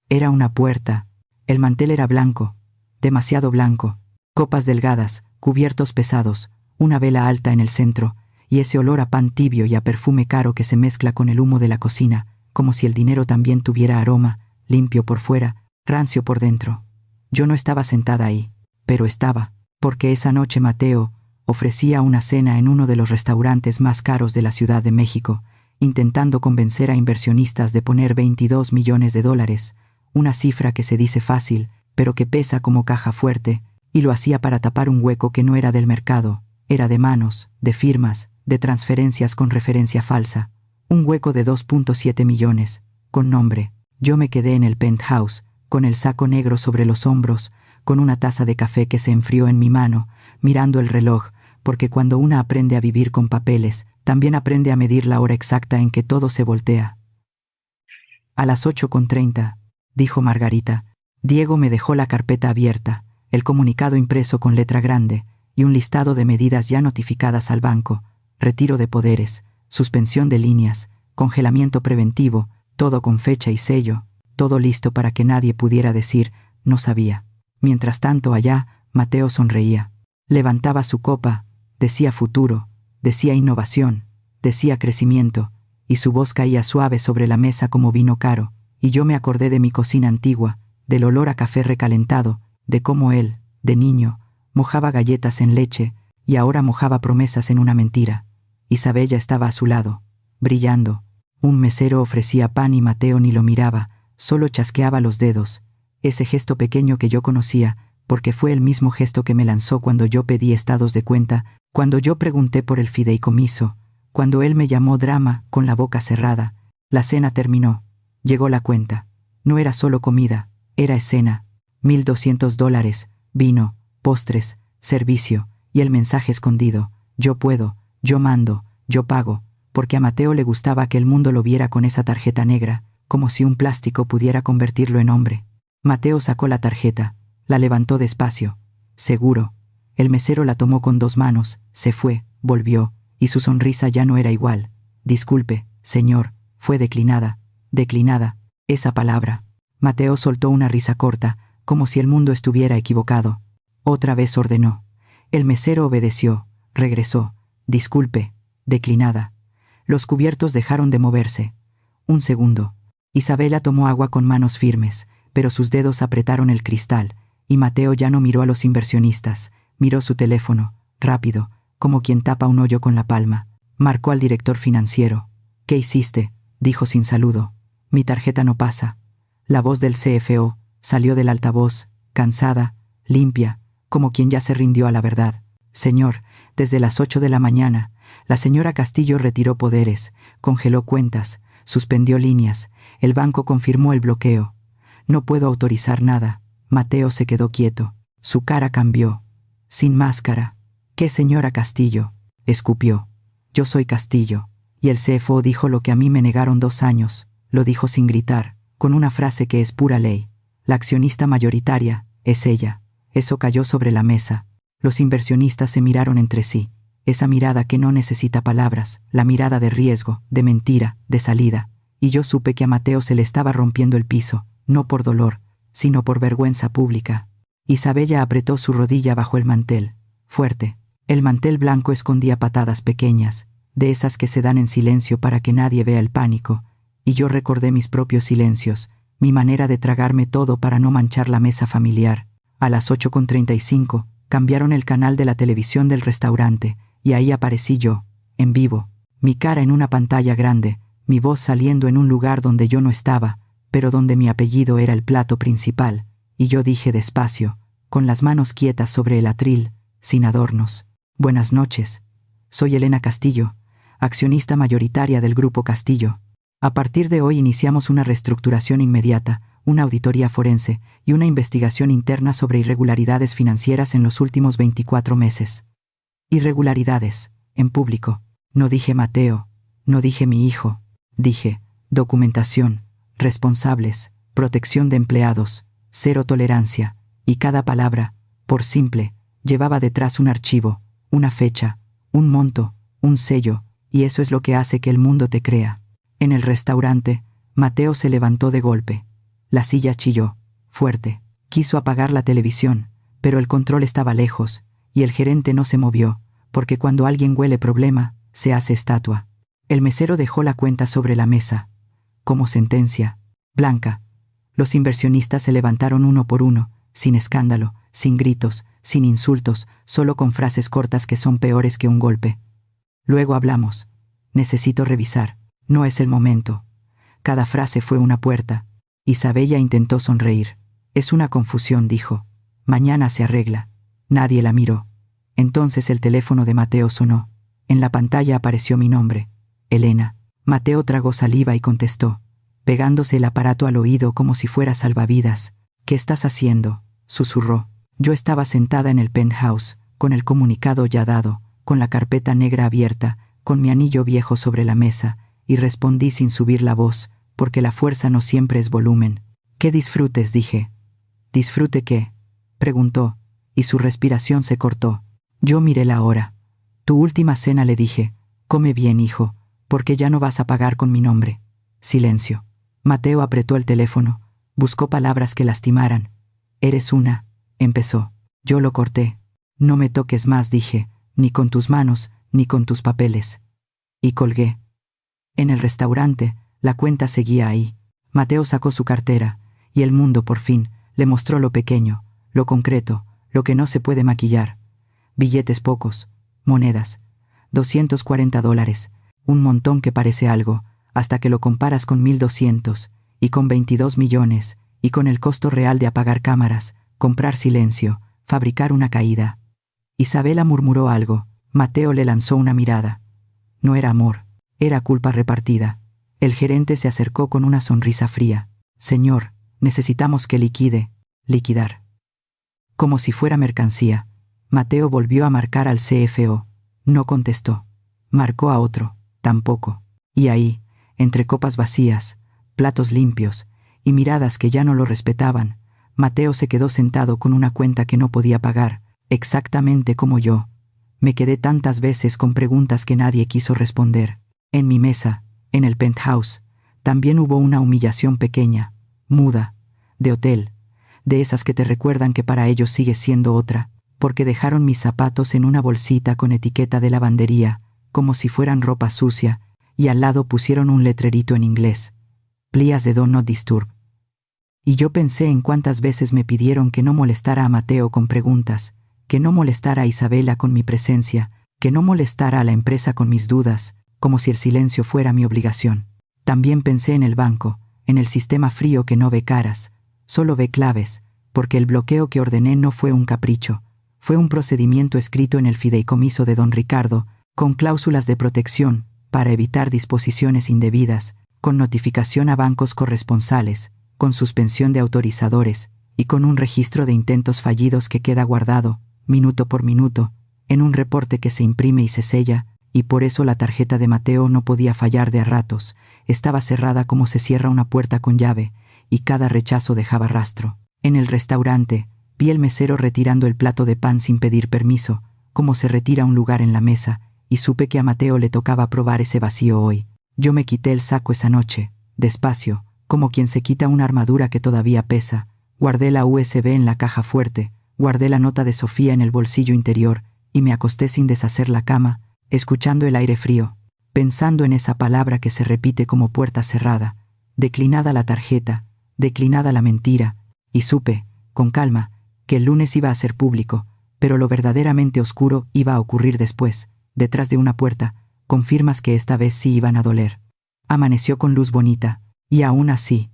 Era una puerta. El mantel era blanco, demasiado blanco, copas delgadas, cubiertos pesados, una vela alta en el centro, y ese olor a pan tibio y a perfume caro que se mezcla con el humo de la cocina, como si el dinero también tuviera aroma, limpio por fuera, rancio por dentro. Yo no estaba sentada ahí, pero estaba, porque esa noche Mateo ofrecía una cena en uno de los restaurantes más caros de la Ciudad de México, intentando convencer a inversionistas de poner $22 millones, una cifra que se dice fácil, pero que pesa como caja fuerte, y lo hacía para tapar un hueco que no era del mercado, era de manos, de firmas, de transferencias con referencia falsa, un hueco de 2.7 millones, con nombre. Yo me quedé en el penthouse, con el saco negro sobre los hombros, con una taza de café que se enfrió en mi mano, mirando el reloj, porque cuando una aprende a vivir con papeles, también aprende a medir la hora exacta en que todo se voltea. A las 8:30, dijo Margarita. Diego me dejó la carpeta abierta, el comunicado impreso con letra grande y un listado de medidas ya notificadas al banco, retiro de poderes, suspensión de líneas, congelamiento preventivo, todo con fecha y sello, todo listo para que nadie pudiera decir, no sabía. Mientras tanto allá, Mateo sonreía. Levantaba su copa, decía futuro, decía innovación, decía crecimiento, y su voz caía suave sobre la mesa como vino caro, y yo me acordé de mi cocina antigua, del olor a café recalentado, de cómo él, de niño, mojaba galletas en leche, y ahora mojaba promesas en una mentira. Isabella estaba a su lado, brillando. Un mesero ofrecía pan y Mateo ni lo miraba, solo chasqueaba los dedos. Ese gesto pequeño que yo conocía, porque fue el mismo gesto que me lanzó cuando yo pedí estados de cuenta, cuando yo pregunté por el fideicomiso, cuando él me llamó drama con la boca cerrada. La cena terminó. Llegó la cuenta. No era solo comida, era escena. $1,200, vino, postres, servicio, y el mensaje escondido. Yo puedo, yo mando, yo pago, porque a Mateo le gustaba que el mundo lo viera con esa tarjeta negra, como si un plástico pudiera convertirlo en hombre. Mateo sacó la tarjeta, la levantó despacio. Seguro. El mesero la tomó con 2 manos, se fue, volvió, y su sonrisa ya no era igual. Disculpe, señor, fue declinada. Declinada, esa palabra. Mateo soltó una risa corta, como si el mundo estuviera equivocado. Otra vez ordenó. El mesero obedeció, regresó. Disculpe, declinada. Los cubiertos dejaron de moverse. Un segundo. Isabella tomó agua con manos firmes, pero sus dedos apretaron el cristal, y Mateo ya no miró a los inversionistas, miró su teléfono, rápido, como quien tapa un hoyo con la palma. Marcó al director financiero. ¿Qué hiciste?, dijo sin saludo. Mi tarjeta no pasa. La voz del CFO salió del altavoz, cansada, limpia, como quien ya se rindió a la verdad. Señor, desde las 8 de la mañana, la señora Castillo retiró poderes, congeló cuentas, suspendió líneas, el banco confirmó el bloqueo. No puedo autorizar nada. Mateo se quedó quieto. Su cara cambió. Sin máscara. ¿Qué señora Castillo?, escupió. Yo soy Castillo. Y el CFO dijo lo que a mí me negaron 2 años. Lo dijo sin gritar, con una frase que es pura ley. La accionista mayoritaria es ella. Eso cayó sobre la mesa. Los inversionistas se miraron entre sí. Esa mirada que no necesita palabras, la mirada de riesgo, de mentira, de salida. Y yo supe que a Mateo se le estaba rompiendo el piso, no por dolor, sino por vergüenza pública. Isabella apretó su rodilla bajo el mantel, fuerte. El mantel blanco escondía patadas pequeñas, de esas que se dan en silencio para que nadie vea el pánico, y yo recordé mis propios silencios, mi manera de tragarme todo para no manchar la mesa familiar. A las 8:35, cambiaron el canal de la televisión del restaurante, y ahí aparecí yo, en vivo, mi cara en una pantalla grande, mi voz saliendo en un lugar donde yo no estaba, pero donde mi apellido era el plato principal, y yo dije despacio, con las manos quietas sobre el atril, sin adornos: buenas noches. Soy Elena Castillo, accionista mayoritaria del Grupo Castillo. A partir de hoy iniciamos una reestructuración inmediata, una auditoría forense y una investigación interna sobre irregularidades financieras en los últimos 24 meses. Irregularidades, en público. No dije Mateo, no dije mi hijo. Dije documentación, responsables, protección de empleados, cero tolerancia, y cada palabra, por simple, llevaba detrás un archivo, una fecha, un monto, un sello, y eso es lo que hace que el mundo te crea. En el restaurante, Mateo se levantó de golpe. La silla chilló, fuerte. Quiso apagar la televisión, pero el control estaba lejos, y el gerente no se movió, porque cuando alguien huele problema, se hace estatua. El mesero dejó la cuenta sobre la mesa. Como sentencia, blanca. Los inversionistas se levantaron uno por uno, sin escándalo, sin gritos, sin insultos, solo con frases cortas que son peores que un golpe. Luego hablamos. Necesito revisar. No es el momento. Cada frase fue una puerta. Isabella intentó sonreír. Es una confusión, dijo. Mañana se arregla. Nadie la miró. Entonces el teléfono de Mateo sonó. En la pantalla apareció mi nombre. Elena. Mateo tragó saliva y contestó, pegándose el aparato al oído como si fuera salvavidas. ¿Qué estás haciendo?, susurró. Yo estaba sentada en el penthouse, con el comunicado ya dado, con la carpeta negra abierta, con mi anillo viejo sobre la mesa, y respondí sin subir la voz, porque la fuerza no siempre es volumen. «¿Qué disfrutes?», dije. «¿Disfrute qué?», preguntó, y su respiración se cortó. Yo miré la hora. «Tu última cena», le dije. «Come bien, hijo, porque ya no vas a pagar con mi nombre». Silencio. Mateo apretó el teléfono, buscó palabras que lastimaran. «Eres una», empezó. Yo lo corté. No me toques más, dije, ni con tus manos, ni con tus papeles. Y colgué. En el restaurante, la cuenta seguía ahí. Mateo sacó su cartera, y el mundo, por fin, le mostró lo pequeño, lo concreto, lo que no se puede maquillar. Billetes pocos, monedas, $240, un montón que parece algo, hasta que lo comparas con 1.200, y con 22 millones, y con el costo real de apagar cámaras, comprar silencio, fabricar una caída. Isabela murmuró algo. Mateo le lanzó una mirada. No era amor, era culpa repartida. El gerente se acercó con una sonrisa fría. Señor, necesitamos que liquidar. Como si fuera mercancía. Mateo volvió a marcar al CFO. No contestó. Marcó a otro. Tampoco. Y ahí, entre copas vacías, platos limpios y miradas que ya no lo respetaban, Mateo se quedó sentado con una cuenta que no podía pagar, exactamente como yo. Me quedé tantas veces con preguntas que nadie quiso responder. En mi mesa, en el penthouse, también hubo una humillación pequeña, muda, de hotel, de esas que te recuerdan que para ellos sigues siendo otra, porque dejaron mis zapatos en una bolsita con etiqueta de lavandería, como si fueran ropa sucia, y al lado pusieron un letrerito en inglés. Please de Do Not Disturb. Y yo pensé en cuántas veces me pidieron que no molestara a Mateo con preguntas, que no molestara a Isabela con mi presencia, que no molestara a la empresa con mis dudas, como si el silencio fuera mi obligación. También pensé en el banco, en el sistema frío que no ve caras, solo ve claves, porque el bloqueo que ordené no fue un capricho, fue un procedimiento escrito en el fideicomiso de don Ricardo, con cláusulas de protección, para evitar disposiciones indebidas, con notificación a bancos corresponsales, con suspensión de autorizadores, y con un registro de intentos fallidos que queda guardado, minuto por minuto, en un reporte que se imprime y se sella, y por eso la tarjeta de Mateo no podía fallar de a ratos, estaba cerrada como se cierra una puerta con llave, y cada rechazo dejaba rastro. En el restaurante, vi el mesero retirando el plato de pan sin pedir permiso, como se retira un lugar en la mesa, y supe que a Mateo le tocaba probar ese vacío hoy. Yo me quité el saco esa noche, despacio, como quien se quita una armadura que todavía pesa, guardé la USB en la caja fuerte, guardé la nota de Sofía en el bolsillo interior, y me acosté sin deshacer la cama, escuchando el aire frío, pensando en esa palabra que se repite como puerta cerrada, declinada la tarjeta, declinada la mentira, y supe, con calma, que el lunes iba a ser público, pero lo verdaderamente oscuro iba a ocurrir después, detrás de una puerta, con firmas que esta vez sí iban a doler. Amaneció con luz bonita, y aún así,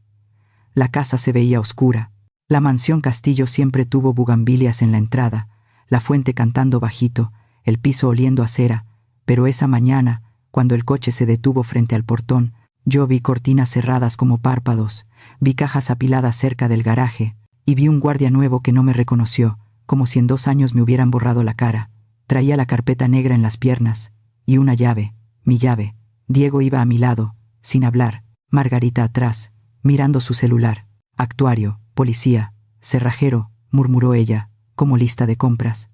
la casa se veía oscura. La mansión Castillo siempre tuvo bugambilias en la entrada, la fuente cantando bajito, el piso oliendo a cera, pero esa mañana, cuando el coche se detuvo frente al portón, yo vi cortinas cerradas como párpados, vi cajas apiladas cerca del garaje, y vi un guardia nuevo que no me reconoció, como si en 2 años me hubieran borrado la cara. Traía la carpeta negra en las piernas, y una llave, mi llave. Diego iba a mi lado, sin hablar, Margarita atrás, mirando su celular. Actuario, policía, cerrajero, murmuró ella, como lista de compras.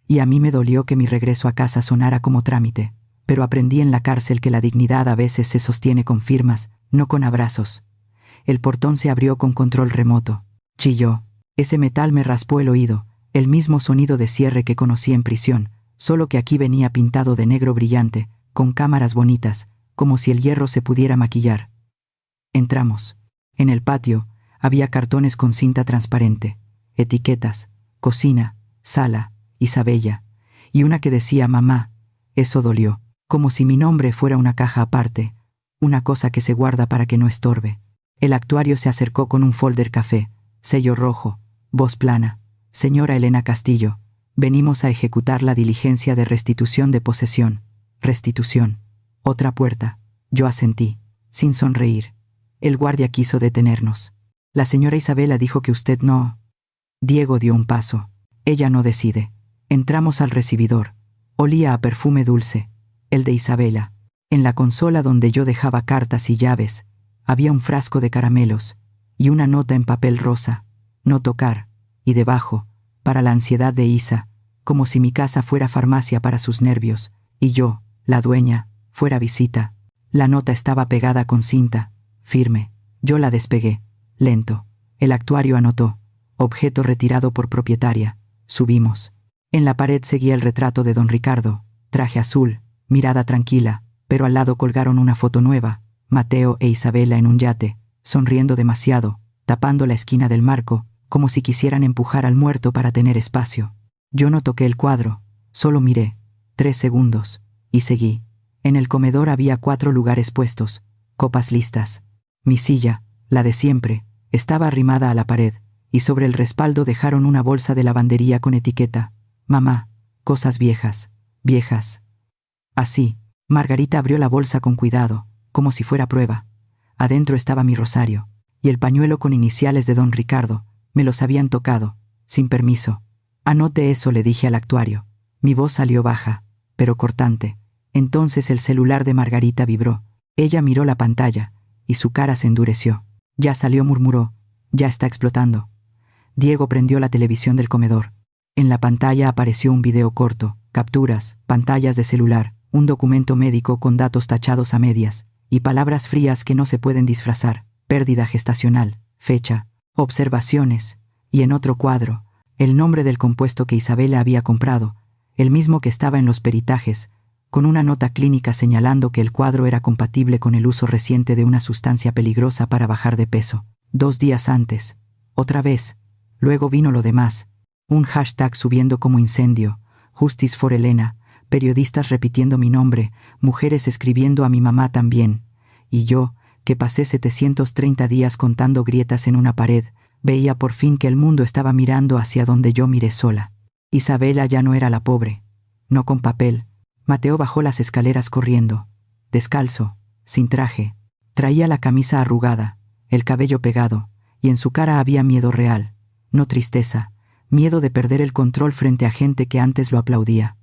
Y a mí me dolió que mi regreso a casa sonara como trámite, pero aprendí en la cárcel que la dignidad a veces se sostiene con firmas, no con abrazos. El portón se abrió con control remoto. Chilló. Ese metal me raspó el oído, el mismo sonido de cierre que conocí en prisión, solo que aquí venía pintado de negro brillante, con cámaras bonitas, como si el hierro se pudiera maquillar. Entramos. En el patio había cartones con cinta transparente, etiquetas, cocina, sala, Isabella, y una que decía mamá. Eso dolió, como si mi nombre fuera una caja aparte, una cosa que se guarda para que no estorbe. El actuario se acercó con un folder café, sello rojo, voz plana. Señora Elena Castillo, venimos a ejecutar la diligencia de restitución de posesión. Restitución. Otra puerta. Yo asentí, sin sonreír. El guardia quiso detenernos. La señora Isabela dijo que usted no. Diego dio un paso. Ella no decide. Entramos al recibidor. Olía a perfume dulce, el de Isabela. En la consola donde yo dejaba cartas y llaves, había un frasco de caramelos y una nota en papel rosa, no tocar, y debajo, para la ansiedad de Isa, como si mi casa fuera farmacia para sus nervios, y yo, la dueña, fuera visita. La nota estaba pegada con cinta, firme. Yo la despegué, lento. El actuario anotó. objeto retirado por propietaria. Subimos. En la pared seguía el retrato de don Ricardo, traje azul, mirada tranquila, pero al lado colgaron una foto nueva, Mateo e Isabela en un yate, sonriendo demasiado, tapando la esquina del marco, como si quisieran empujar al muerto para tener espacio. Yo no toqué el cuadro, solo miré, 3 segundos, y seguí. En el comedor había 4 lugares puestos, copas listas. Mi silla, la de siempre, estaba arrimada a la pared, y sobre el respaldo dejaron una bolsa de lavandería con etiqueta: mamá, cosas viejas, viejas. Así, Margarita abrió la bolsa con cuidado, como si fuera prueba. Adentro estaba mi rosario, y el pañuelo con iniciales de don Ricardo. Me los habían tocado, sin permiso. Anote eso, le dije al actuario. Mi voz salió baja, pero cortante. Entonces el celular de Margarita vibró. Ella miró la pantalla, y su cara se endureció. Ya salió, murmuró. Ya está explotando. Diego prendió la televisión del comedor. En la pantalla apareció un video corto, capturas, pantallas de celular, un documento médico con datos tachados a medias, y palabras frías que no se pueden disfrazar: pérdida gestacional, fecha, observaciones, y en otro cuadro, el nombre del compuesto que Isabela había comprado, el mismo que estaba en los peritajes, con una nota clínica señalando que el cuadro era compatible con el uso reciente de una sustancia peligrosa para bajar de peso. 2 días antes. Otra vez. Luego vino lo demás. Un hashtag subiendo como incendio, Justice for Elena, periodistas repitiendo mi nombre, mujeres escribiendo a mi mamá también. Y yo, que pasé 730 días contando grietas en una pared, veía por fin que el mundo estaba mirando hacia donde yo miré sola. Isabela ya no era la pobre. No con papel. Mateo bajó las escaleras corriendo. Descalzo, sin traje. Traía la camisa arrugada, el cabello pegado, y en su cara había miedo real, no tristeza, miedo de perder el control frente a gente que antes lo aplaudía.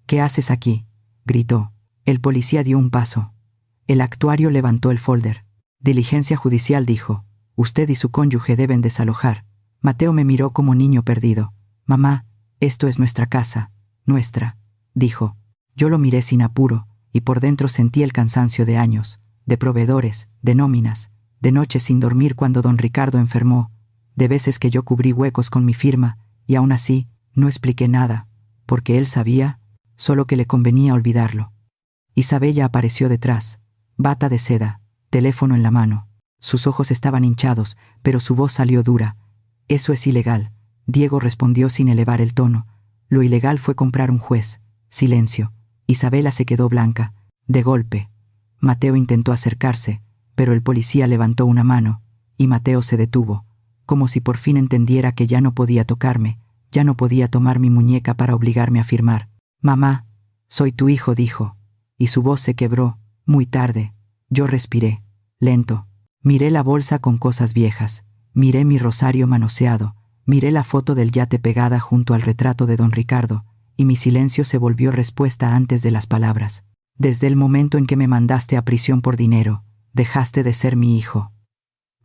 «¿Qué haces aquí?», gritó. El policía dio un paso. El actuario levantó el folder. «Diligencia judicial», dijo. «Usted y su cónyuge deben desalojar». Mateo me miró como niño perdido. «Mamá, esto es nuestra casa, nuestra», dijo. Yo lo miré sin apuro, y por dentro sentí el cansancio de años, de proveedores, de nóminas, de noches sin dormir cuando don Ricardo enfermó, de veces que yo cubrí huecos con mi firma, y aún así, no expliqué nada, porque él sabía, solo que le convenía olvidarlo. Isabella apareció detrás, bata de seda, teléfono en la mano. Sus ojos estaban hinchados, pero su voz salió dura. «Eso es ilegal», Diego respondió sin elevar el tono. «Lo ilegal fue comprar un juez». Silencio. Isabela se quedó blanca. De golpe. Mateo intentó acercarse, pero el policía levantó una mano, y Mateo se detuvo, como si por fin entendiera que ya no podía tocarme, ya no podía tomar mi muñeca para obligarme a firmar. «Mamá, soy tu hijo», dijo, y su voz se quebró, muy tarde. Yo respiré, lento. Miré la bolsa con cosas viejas, miré mi rosario manoseado, miré la foto del yate pegada junto al retrato de don Ricardo, y mi silencio se volvió respuesta antes de las palabras. «Desde el momento en que me mandaste a prisión por dinero, dejaste de ser mi hijo».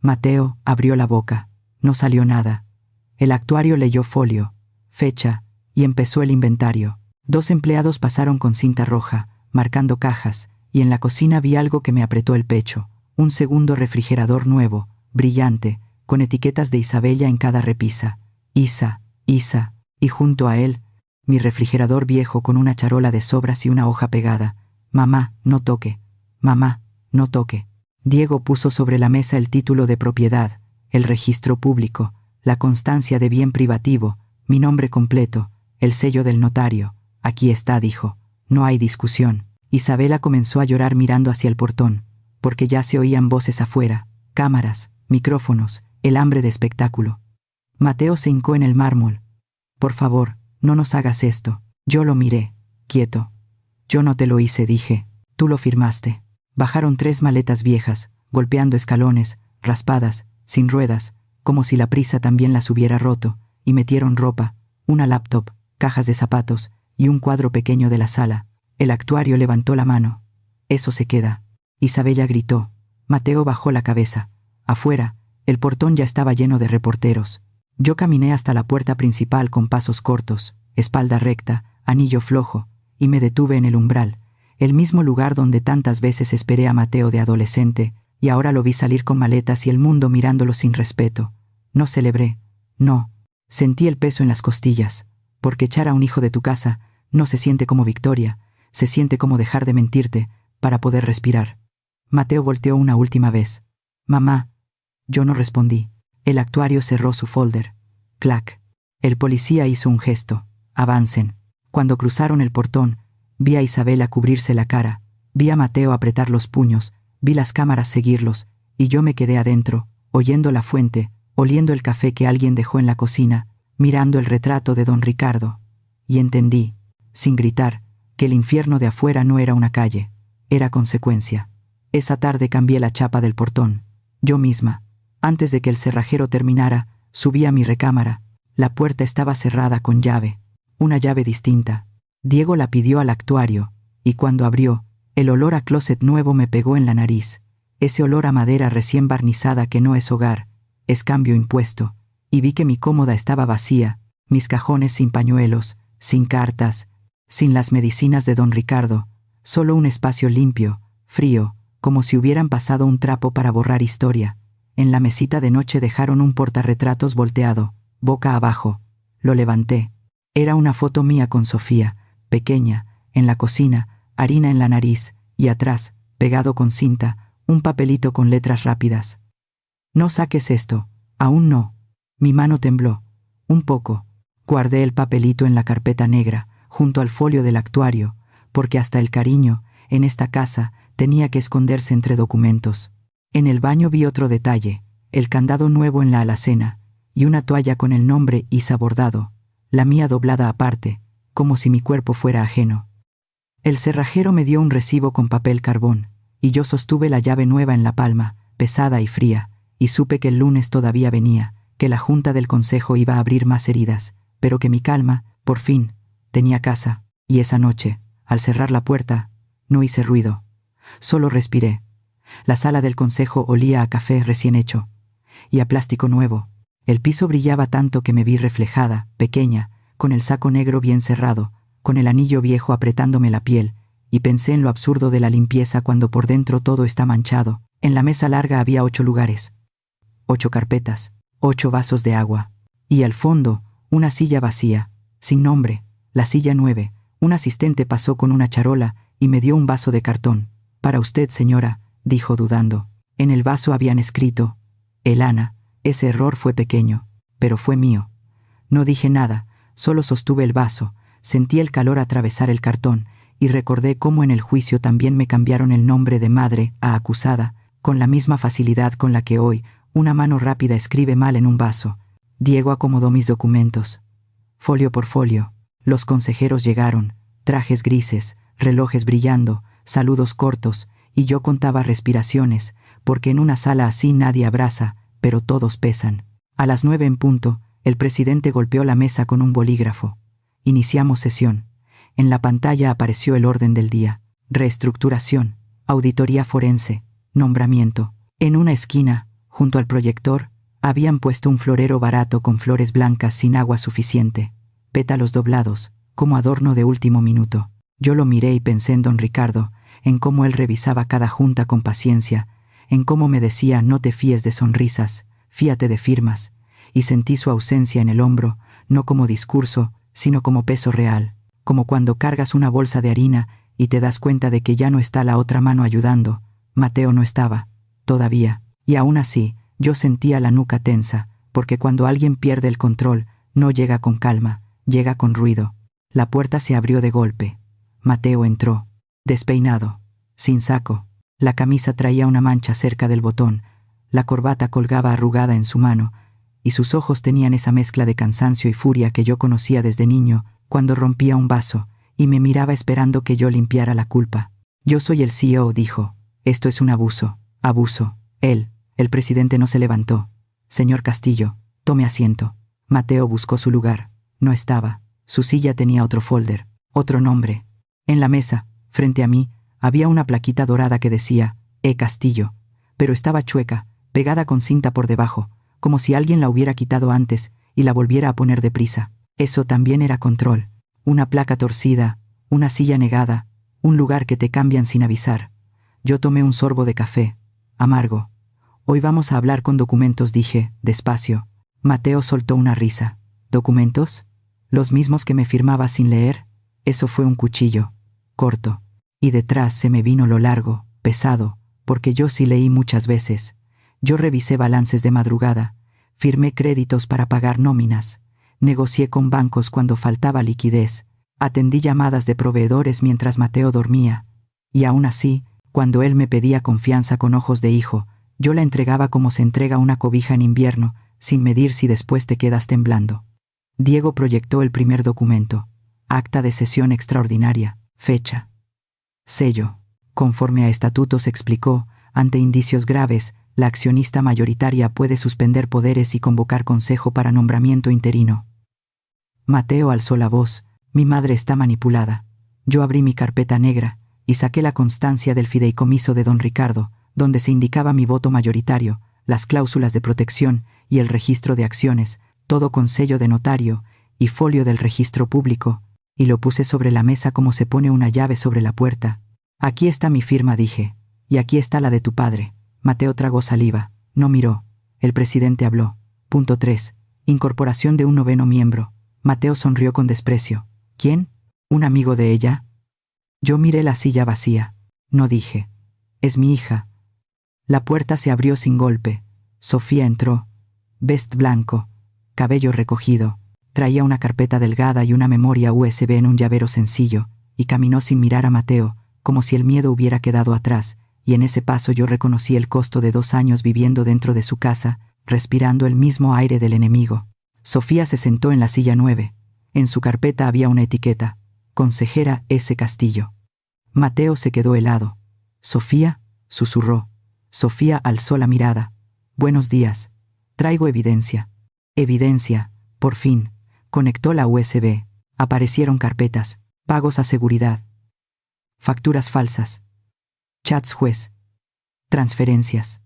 Mateo abrió la boca. No salió nada. El actuario leyó folio, fecha, y empezó el inventario. 2 empleados pasaron con cinta roja, marcando cajas, y en la cocina vi algo que me apretó el pecho. Un segundo refrigerador nuevo, brillante, con etiquetas de Isabella en cada repisa. Isa, Isa, y junto a él, mi refrigerador viejo con una charola de sobras y una hoja pegada. «Mamá, no toque. Mamá, no toque». Diego puso sobre la mesa el título de propiedad, el registro público, la constancia de bien privativo, mi nombre completo, el sello del notario. «Aquí está», dijo. «No hay discusión». Isabela comenzó a llorar mirando hacia el portón, porque ya se oían voces afuera, cámaras, micrófonos, el hambre de espectáculo. Mateo se hincó en el mármol. «Por favor, no nos hagas esto». Yo lo miré, quieto. «Yo no te lo hice», dije. «Tú lo firmaste». Bajaron 3 maletas viejas, golpeando escalones, raspadas, sin ruedas, como si la prisa también las hubiera roto, y metieron ropa, una laptop, cajas de zapatos y un cuadro pequeño de la sala. El actuario levantó la mano. «Eso se queda». Isabella gritó. Mateo bajó la cabeza. Afuera, el portón ya estaba lleno de reporteros. Yo caminé hasta la puerta principal con pasos cortos, espalda recta, anillo flojo, y me detuve en el umbral, el mismo lugar donde tantas veces esperé a Mateo de adolescente, y ahora lo vi salir con maletas y el mundo mirándolo sin respeto. No celebré. No, Sentí el peso en las costillas, porque echar a un hijo de tu casa no se siente como victoria, se siente como dejar de mentirte para poder respirar. Mateo volteó una última vez. Mamá. Yo no respondí. El actuario cerró su folder. Clac. El policía hizo un gesto. Avancen. Cuando cruzaron el portón, vi a Isabela cubrirse la cara, vi a Mateo apretar los puños, vi las cámaras seguirlos, y yo me quedé adentro, oyendo la fuente, oliendo el café que alguien dejó en la cocina, mirando el retrato de don Ricardo. Y entendí, sin gritar, que el infierno de afuera no era una calle, era consecuencia. Esa tarde cambié la chapa del portón. Yo misma. Antes de que el cerrajero terminara, subí a mi recámara. La puerta estaba cerrada con llave. Una llave distinta. Diego la pidió al actuario, y cuando abrió, el olor a closet nuevo me pegó en la nariz. Ese olor a madera recién barnizada que no es hogar, es cambio impuesto, y vi que mi cómoda estaba vacía, mis cajones sin pañuelos, sin cartas, sin las medicinas de don Ricardo, solo un espacio limpio, frío, como si hubieran pasado un trapo para borrar historia. En la mesita de noche dejaron un portarretratos volteado, boca abajo. Lo levanté. Era una foto mía con Sofía, pequeña, en la cocina, harina en la nariz, y atrás, pegado con cinta, un papelito con letras rápidas. No saques esto, aún no. Mi mano tembló. Un poco. Guardé el papelito en la carpeta negra, junto al folio del actuario, porque hasta el cariño, en esta casa, tenía que esconderse entre documentos. En el baño vi otro detalle, el candado nuevo en la alacena, y una toalla con el nombre Isa bordado, la mía doblada aparte, como si mi cuerpo fuera ajeno. El cerrajero me dio un recibo con papel carbón, y yo sostuve la llave nueva en la palma, pesada y fría, y supe que el lunes todavía venía, que la junta del consejo iba a abrir más heridas, pero que mi calma, por fin, tenía casa, y esa noche, al cerrar la puerta, no hice ruido. Solo respiré. La sala del consejo olía a café recién hecho, y a plástico nuevo. El piso brillaba tanto que me vi reflejada, pequeña, con el saco negro bien cerrado, con el anillo viejo apretándome la piel, y pensé en lo absurdo de la limpieza cuando por dentro todo está manchado. En la mesa larga había 8 lugares, 8 carpetas, 8 vasos de agua, y al fondo, una silla vacía, sin nombre, la silla 9. Un asistente pasó con una charola y me dio un vaso de cartón. Para usted, señora, dijo dudando. En el vaso habían escrito, Elana. Ese error fue pequeño, pero fue mío. No dije nada, solo sostuve el vaso, sentí el calor atravesar el cartón, y recordé cómo en el juicio también me cambiaron el nombre de madre a acusada, con la misma facilidad con la que hoy una mano rápida escribe mal en un vaso. Diego acomodó mis documentos. Folio por folio. Los consejeros llegaron, trajes grises, relojes brillando, saludos cortos, y yo contaba respiraciones, porque en una sala así nadie abraza, pero todos pesan. A las 9 en punto, el presidente golpeó la mesa con un bolígrafo. Iniciamos sesión. En la pantalla apareció el orden del día. Reestructuración, auditoría forense, nombramiento. En una esquina, junto al proyector, habían puesto un florero barato con flores blancas sin agua suficiente, pétalos doblados, como adorno de último minuto. Yo lo miré y pensé en don Ricardo, en cómo él revisaba cada junta con paciencia, en cómo me decía no te fíes de sonrisas, fíate de firmas, y sentí su ausencia en el hombro, no como discurso, sino como peso real, como cuando cargas una bolsa de harina y te das cuenta de que ya no está la otra mano ayudando. Mateo no estaba, todavía, y aún así, yo sentía la nuca tensa, porque cuando alguien pierde el control, no llega con calma, llega con ruido. La puerta se abrió de golpe. Mateo entró, despeinado, sin saco. La camisa traía una mancha cerca del botón, la corbata colgaba arrugada en su mano, y sus ojos tenían esa mezcla de cansancio y furia que yo conocía desde niño, cuando rompía un vaso, y me miraba esperando que yo limpiara la culpa. Yo soy el CEO, dijo. Esto es un abuso. Abuso. El presidente no se levantó. Señor Castillo, tome asiento. Mateo buscó su lugar. No estaba. Su silla tenía otro folder, otro nombre. En la mesa, frente a mí, había una plaquita dorada que decía, Castillo, pero estaba chueca, pegada con cinta por debajo, como si alguien la hubiera quitado antes y la volviera a poner deprisa. Eso también era control. Una placa torcida, una silla negada, un lugar que te cambian sin avisar. Yo tomé un sorbo de café, amargo. Hoy vamos a hablar con documentos, dije, despacio. Mateo soltó una risa. ¿Documentos? ¿Los mismos que me firmaba sin leer? Eso fue un cuchillo, corto. Y detrás se me vino lo largo, pesado, porque yo sí leí muchas veces. Yo revisé balances de madrugada, firmé créditos para pagar nóminas, negocié con bancos cuando faltaba liquidez, atendí llamadas de proveedores mientras Mateo dormía. Y aún así, cuando él me pedía confianza con ojos de hijo, yo la entregaba como se entrega una cobija en invierno, sin medir si después te quedas temblando. Diego proyectó el primer documento. Acta de sesión extraordinaria, fecha. Sello. Conforme a estatutos explicó, ante indicios graves, la accionista mayoritaria puede suspender poderes y convocar consejo para nombramiento interino. Mateo alzó la voz. Mi madre está manipulada. Yo abrí mi carpeta negra y saqué la constancia del fideicomiso de don Ricardo, donde se indicaba mi voto mayoritario, las cláusulas de protección y el registro de acciones, todo con sello de notario y folio del registro público, y lo puse sobre la mesa como se pone una llave sobre la puerta. Aquí está mi firma, dije, y aquí está la de tu padre. Mateo tragó saliva, no miró. El presidente habló. Punto 3. Incorporación de un 9º miembro. Mateo sonrió con desprecio. ¿Quién? ¿Un amigo de ella? Yo miré la silla vacía. No dije. Es mi hija. La puerta se abrió sin golpe. Sofía entró. Vest blanco, cabello recogido. Traía una carpeta delgada y una memoria USB en un llavero sencillo, y caminó sin mirar a Mateo, como si el miedo hubiera quedado atrás, y en ese paso yo reconocí el costo de 2 años viviendo dentro de su casa, respirando el mismo aire del enemigo. Sofía se sentó en la silla 9. En su carpeta había una etiqueta. Consejera S. Castillo. Mateo se quedó helado. «Sofía», susurró. Sofía alzó la mirada. «Buenos días. Traigo evidencia». «Evidencia, por fin». Conectó la USB. Aparecieron carpetas. Pagos a seguridad. Facturas falsas. Chats juez. Transferencias.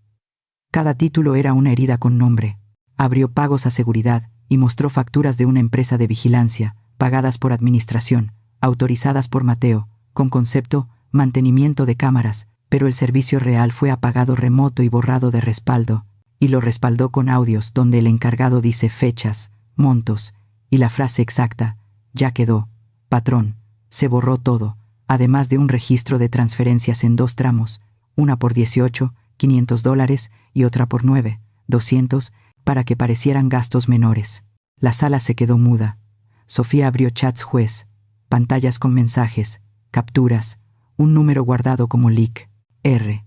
Cada título era una herida con nombre. Abrió pagos a seguridad y mostró facturas de una empresa de vigilancia, pagadas por administración, autorizadas por Mateo, con concepto mantenimiento de cámaras, pero el servicio real fue apagado remoto y borrado de respaldo, y lo respaldó con audios donde el encargado dice fechas, montos, y la frase exacta, ya quedó, patrón, se borró todo, además de un registro de transferencias en 2 tramos, una por $18,500 y otra por $9,200, para que parecieran gastos menores. La sala se quedó muda. Sofía abrió chats juez, pantallas con mensajes, capturas, un número guardado como leak. R.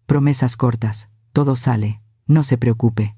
Promesas cortas, todo sale, no se preocupe.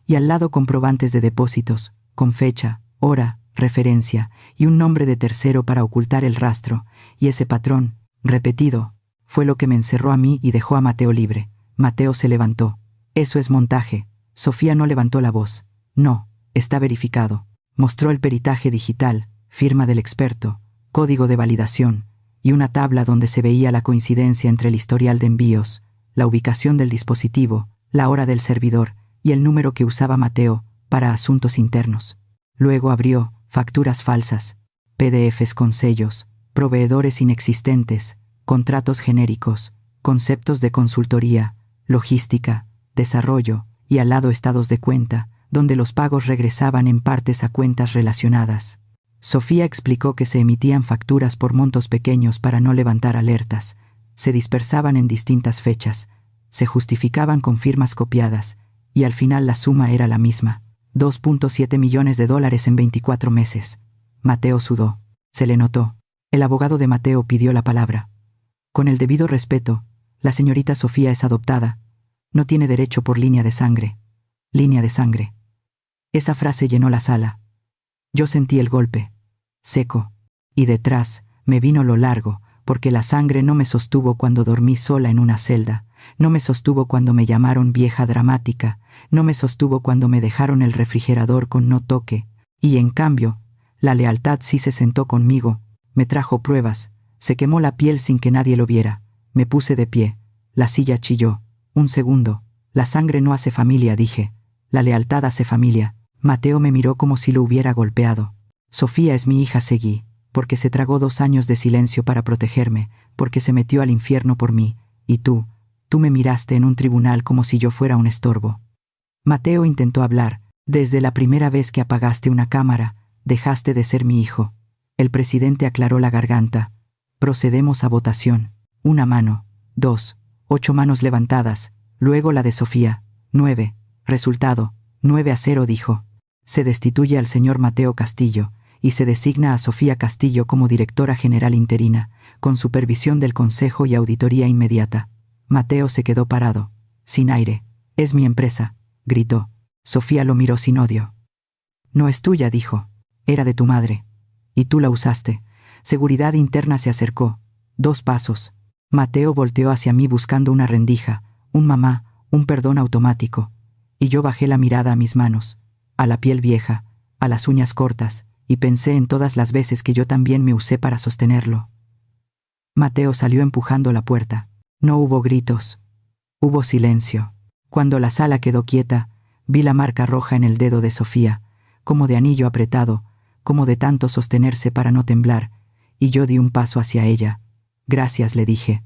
Y al lado comprobantes de depósitos, con fecha, hora, referencia y un nombre de tercero para ocultar el rastro, y ese patrón, repetido, fue lo que me encerró a mí y dejó a Mateo libre. Mateo se levantó. Eso es montaje. Sofía no levantó la voz. No, está verificado. Mostró el peritaje digital, firma del experto, código de validación, y una tabla donde se veía la coincidencia entre el historial de envíos, la ubicación del dispositivo, la hora del servidor y el número que usaba Mateo para asuntos internos. Luego abrió facturas falsas, PDFs con sellos, proveedores inexistentes, contratos genéricos, conceptos de consultoría, logística, desarrollo y al lado estados de cuenta, donde los pagos regresaban en partes a cuentas relacionadas. Sofía explicó que se emitían facturas por montos pequeños para no levantar alertas, se dispersaban en distintas fechas, se justificaban con firmas copiadas, y al final la suma era la misma, $2.7 millones en 24 meses. Mateo sudó. Se le notó. El abogado de Mateo pidió la palabra. Con el debido respeto, la señorita Sofía es adoptada. No tiene derecho por línea de sangre. Línea de sangre. Esa frase llenó la sala. Yo sentí el golpe, seco, y detrás me vino lo largo, porque la sangre no me sostuvo cuando dormí sola en una celda, no me sostuvo cuando me llamaron vieja dramática, no me sostuvo cuando me dejaron el refrigerador con no toque, y en cambio, la lealtad sí se sentó conmigo, me trajo pruebas, se quemó la piel sin que nadie lo viera, me puse de pie, la silla chilló, un segundo, la sangre no hace familia, dije, la lealtad hace familia. Mateo me miró como si lo hubiera golpeado. Sofía es mi hija, seguí, porque se tragó 2 años de silencio para protegerme, porque se metió al infierno por mí, y tú me miraste en un tribunal como si yo fuera un estorbo. Mateo intentó hablar, Desde la primera vez que apagaste una cámara, dejaste de ser mi hijo. El presidente aclaró la garganta. Procedemos a votación. 1 mano. 2. 8 manos levantadas. Luego la de Sofía. 9. Resultado. 9-0 dijo. Se destituye al señor Mateo Castillo y se designa a Sofía Castillo como directora general interina, con supervisión del consejo y auditoría inmediata. Mateo se quedó parado, sin aire. «Es mi empresa», gritó. Sofía lo miró sin odio. «No es tuya», dijo. «Era de tu madre. Y tú la usaste». Seguridad interna se acercó. 2 pasos. Mateo volteó hacia mí buscando una rendija, un mamá, un perdón automático. Y yo bajé la mirada a mis manos, a la piel vieja, a las uñas cortas, y pensé en todas las veces que yo también me usé para sostenerlo. Mateo salió empujando la puerta. No hubo gritos. Hubo silencio. Cuando la sala quedó quieta, vi la marca roja en el dedo de Sofía, como de anillo apretado, como de tanto sostenerse para no temblar, y yo di un paso hacia ella. «Gracias», le dije.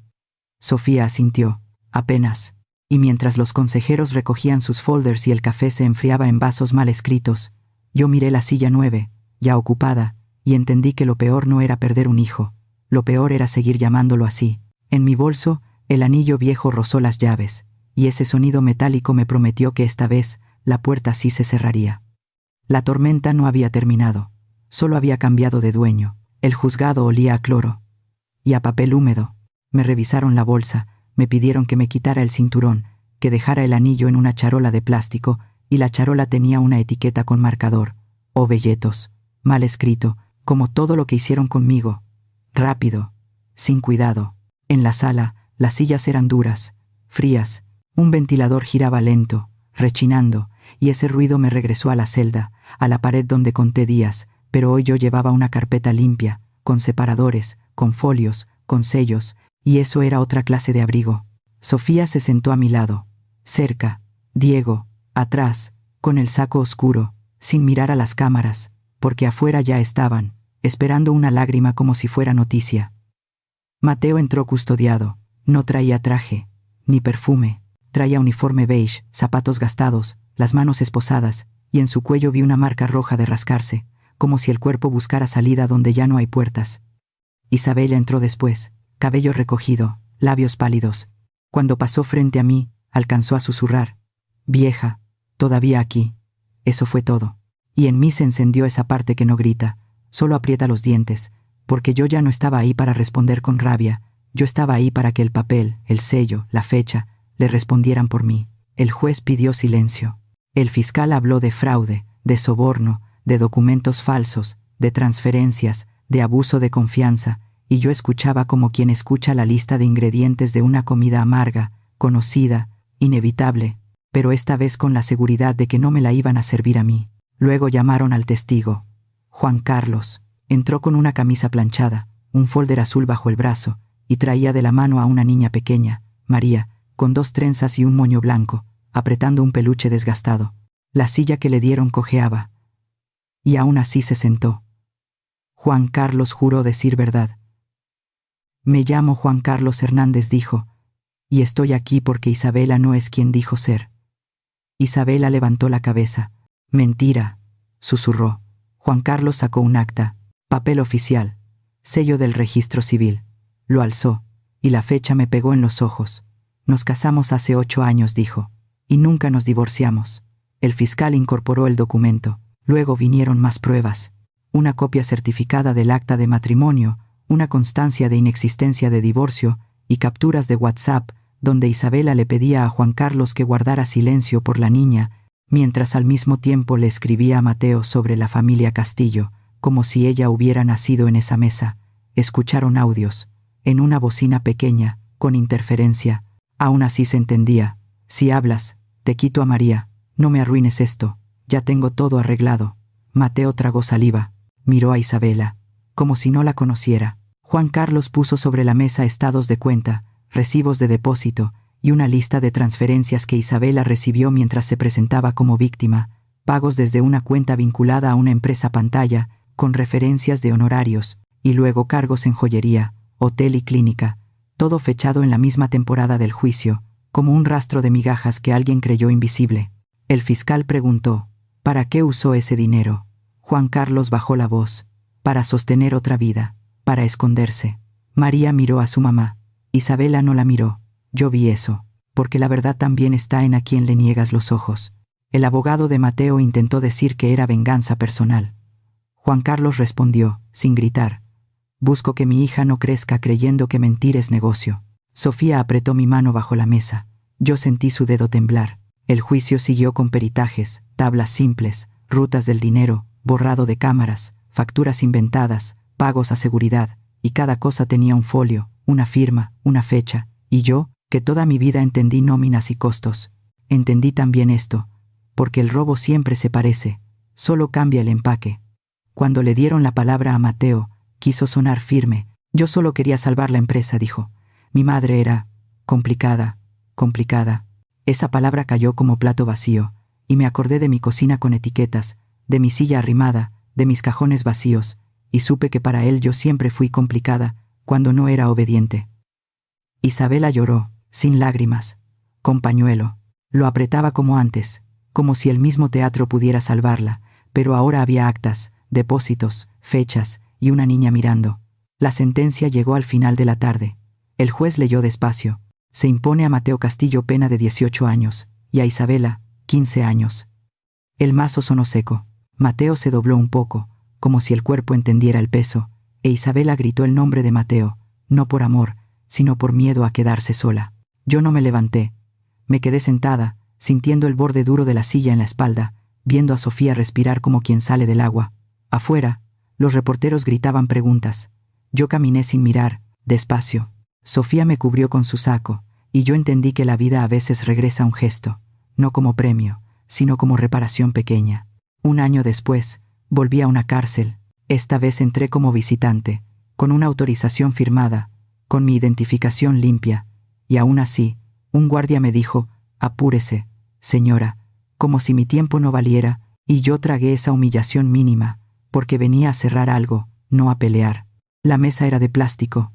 Sofía asintió, apenas, y mientras los consejeros recogían sus folders y el café se enfriaba en vasos mal escritos, yo miré la silla 9, ya ocupada, y entendí que lo peor no era perder un hijo, lo peor era seguir llamándolo así. En mi bolso, el anillo viejo rozó las llaves, y ese sonido metálico me prometió que esta vez la puerta sí se cerraría. La tormenta no había terminado, solo había cambiado de dueño. El juzgado olía a cloro y a papel húmedo. Me revisaron la bolsa, me pidieron que me quitara el cinturón, que dejara el anillo en una charola de plástico, y la charola tenía una etiqueta con marcador. «Oh, Belletos», mal escrito, como todo lo que hicieron conmigo. Rápido, sin cuidado. En la sala, las sillas eran duras, frías. Un ventilador giraba lento, rechinando, y ese ruido me regresó a la celda, a la pared donde conté días, pero hoy yo llevaba una carpeta limpia, con separadores, con folios, con sellos, y eso era otra clase de abrigo. Sofía se sentó a mi lado, cerca, Diego, atrás, con el saco oscuro, sin mirar a las cámaras, porque afuera ya estaban, esperando una lágrima como si fuera noticia. Mateo entró custodiado. No traía traje, ni perfume. Traía uniforme beige, zapatos gastados, las manos esposadas, y en su cuello vi una marca roja de rascarse, como si el cuerpo buscara salida donde ya no hay puertas. Isabela entró después, cabello recogido, labios pálidos. Cuando pasó frente a mí, alcanzó a susurrar: «Vieja, todavía aquí». Eso fue todo. Y en mí se encendió esa parte que no grita, solo aprieta los dientes, porque yo ya no estaba ahí para responder con rabia, yo estaba ahí para que el papel, el sello, la fecha, le respondieran por mí. El juez pidió silencio. El fiscal habló de fraude, de soborno, de documentos falsos, de transferencias, de abuso de confianza, y yo escuchaba como quien escucha la lista de ingredientes de una comida amarga, conocida, inevitable, pero esta vez con la seguridad de que no me la iban a servir a mí. Luego llamaron al testigo. Juan Carlos. Entró con una camisa planchada, un folder azul bajo el brazo, y traía de la mano a una niña pequeña, María, con 2 trenzas y un moño blanco, apretando un peluche desgastado. La silla que le dieron cojeaba. Y aún así se sentó. Juan Carlos juró decir verdad. «Me llamo Juan Carlos Hernández», dijo, «y estoy aquí porque Isabela no es quien dijo ser». Isabela levantó la cabeza. «Mentira», susurró. Juan Carlos sacó un acta, papel oficial, sello del registro civil. Lo alzó, y la fecha me pegó en los ojos. «Nos casamos hace 8 años», dijo, «y nunca nos divorciamos». El fiscal incorporó el documento. Luego vinieron más pruebas. Una copia certificada del acta de matrimonio, una constancia de inexistencia de divorcio y capturas de WhatsApp donde Isabela le pedía a Juan Carlos que guardara silencio por la niña, mientras al mismo tiempo le escribía a Mateo sobre la familia Castillo, como si ella hubiera nacido en esa mesa. Escucharon audios, en una bocina pequeña, con interferencia. Aún así se entendía. «Si hablas, te quito a María. No me arruines esto. Ya tengo todo arreglado». Mateo tragó saliva. Miró a Isabela, como si no la conociera. Juan Carlos puso sobre la mesa estados de cuenta, recibos de depósito y una lista de transferencias que Isabela recibió mientras se presentaba como víctima, pagos desde una cuenta vinculada a una empresa pantalla, con referencias de honorarios, y luego cargos en joyería, hotel y clínica, todo fechado en la misma temporada del juicio, como un rastro de migajas que alguien creyó invisible. El fiscal preguntó: ¿Para qué usó ese dinero? Juan Carlos bajó la voz. Para sostener otra vida, para esconderse. María miró a su mamá. Isabela no la miró. Yo vi eso, porque la verdad también está en a quien le niegas los ojos. El abogado de Mateo intentó decir que era venganza personal. Juan Carlos respondió, sin gritar: busco que mi hija no crezca creyendo que mentir es negocio. Sofía apretó mi mano bajo la mesa. Yo sentí su dedo temblar. El juicio siguió con peritajes, tablas simples, rutas del dinero, borrado de cámaras, facturas inventadas, pagos a seguridad, y cada cosa tenía un folio, una firma, una fecha, y yo, que toda mi vida entendí nóminas y costos, entendí también esto, porque el robo siempre se parece, solo cambia el empaque. Cuando le dieron la palabra a Mateo, quiso sonar firme. Yo solo quería salvar la empresa, dijo. Mi madre era complicada. Esa palabra cayó como plato vacío, y me acordé de mi cocina con etiquetas, de mi silla arrimada, de mis cajones vacíos, y supe que para él yo siempre fui complicada, cuando no era obediente. Isabela lloró, sin lágrimas, con pañuelo. Lo apretaba como antes, como si el mismo teatro pudiera salvarla, pero ahora había actas, depósitos, fechas, y una niña mirando. La sentencia llegó al final de la tarde. El juez leyó despacio. Se impone a Mateo Castillo pena de 18 años, y a Isabela, 15 años. El mazo sonó seco. Mateo se dobló un poco, como si el cuerpo entendiera el peso, e Isabela gritó el nombre de Mateo, no por amor, sino por miedo a quedarse sola. Yo no me levanté. Me quedé sentada, sintiendo el borde duro de la silla en la espalda, viendo a Sofía respirar como quien sale del agua. Afuera, los reporteros gritaban preguntas. Yo caminé sin mirar, despacio. Sofía me cubrió con su saco, y yo entendí que la vida a veces regresa a un gesto, no como premio, sino como reparación pequeña. Un año después, volví a una cárcel. Esta vez entré como visitante, con una autorización firmada, con mi identificación limpia, y aún así, un guardia me dijo: apúrese, señora, como si mi tiempo no valiera, y yo tragué esa humillación mínima, porque venía a cerrar algo, no a pelear. La mesa era de plástico.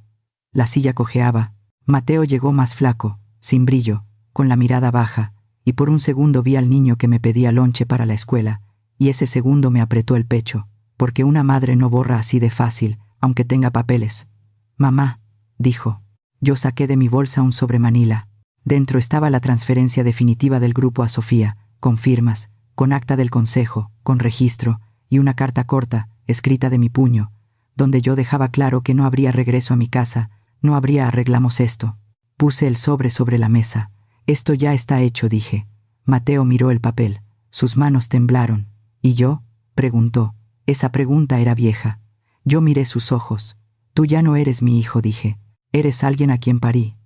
La silla cojeaba. Mateo llegó más flaco, sin brillo, con la mirada baja, y por un segundo vi al niño que me pedía lonche para la escuela, y ese segundo me apretó el pecho, porque una madre no borra así de fácil, aunque tenga papeles. Mamá, dijo. Yo saqué de mi bolsa un sobremanila. Dentro estaba la transferencia definitiva del grupo a Sofía, con firmas, con acta del consejo, con registro, y una carta corta, escrita de mi puño, donde yo dejaba claro que no habría regreso a mi casa, no habría arreglamos esto. Puse el sobre la mesa. Esto ya está hecho, dije. Mateo miró el papel. Sus manos temblaron. ¿Y yo? Preguntó. Esa pregunta era vieja. Yo miré sus ojos. Tú ya no eres mi hijo, dije. Eres alguien a quien parí.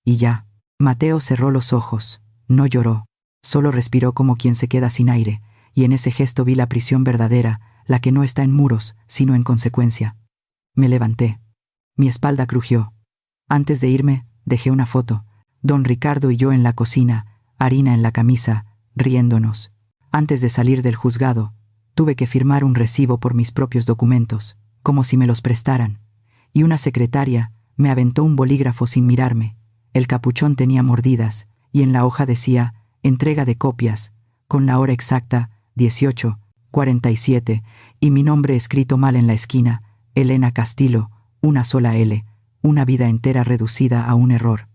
Y ya. Mateo cerró los ojos. No lloró. Solo respiró como quien se queda sin aire, y en ese gesto vi la prisión verdadera, la que no está en muros, sino en consecuencia. Me levanté. Mi espalda crujió. Antes de irme, dejé una foto. Don Ricardo y yo en la cocina, harina en la camisa, riéndonos. Antes de salir del juzgado, tuve que firmar un recibo por mis propios documentos, como si me los prestaran. Y una secretaria me aventó un bolígrafo sin mirarme. El capuchón tenía mordidas, y en la hoja decía: entrega de copias, con la hora exacta, 18:47, y mi nombre escrito mal en la esquina: Elena Castillo, una sola L, una vida entera reducida a un error.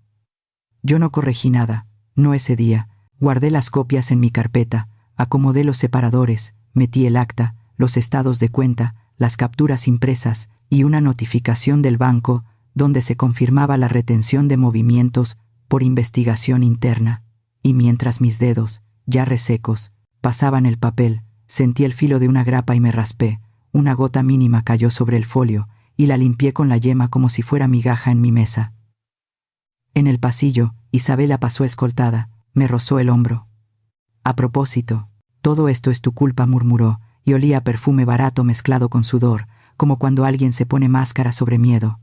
Yo no corregí nada, no ese día. Guardé las copias en mi carpeta, acomodé los separadores, metí el acta, los estados de cuenta, las capturas impresas y una notificación del banco donde se confirmaba la retención de movimientos por investigación interna. Y mientras mis dedos, ya resecos, pasaban el papel, sentí el filo de una grapa y me raspé. Una gota mínima cayó sobre el folio y la limpié con la yema como si fuera migaja en mi mesa. En el pasillo, Isabela pasó escoltada, me rozó el hombro. A propósito, todo esto es tu culpa, murmuró, y olía a perfume barato mezclado con sudor, como cuando alguien se pone máscara sobre miedo.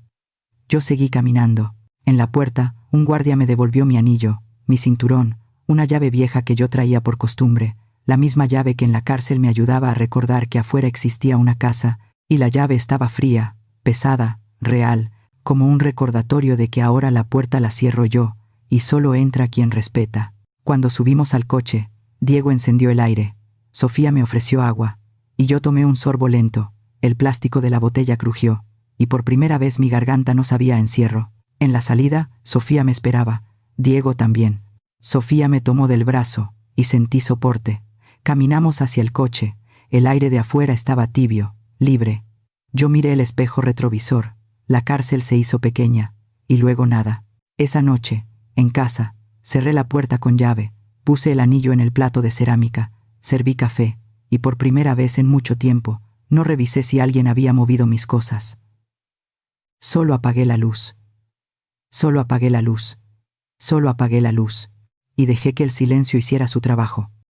Yo seguí caminando. En la puerta, un guardia me devolvió mi anillo, mi cinturón, una llave vieja que yo traía por costumbre, la misma llave que en la cárcel me ayudaba a recordar que afuera existía una casa, y la llave estaba fría, pesada, real, como un recordatorio de que ahora la puerta la cierro yo, y solo entra quien respeta. Cuando subimos al coche, Diego encendió el aire. Sofía me ofreció agua, y yo tomé un sorbo lento. El plástico de la botella crujió, y por primera vez mi garganta no sabía a encierro. En la salida, Sofía me esperaba, Diego también. Sofía me tomó del brazo, y sentí soporte. Caminamos hacia el coche. El aire de afuera estaba tibio, libre. Yo miré el espejo retrovisor. La cárcel se hizo pequeña, y luego nada. Esa noche, en casa, cerré la puerta con llave, puse el anillo en el plato de cerámica, serví café, y por primera vez en mucho tiempo, no revisé si alguien había movido mis cosas. Solo apagué la luz. Solo apagué la luz. Solo apagué la luz. Y dejé que el silencio hiciera su trabajo.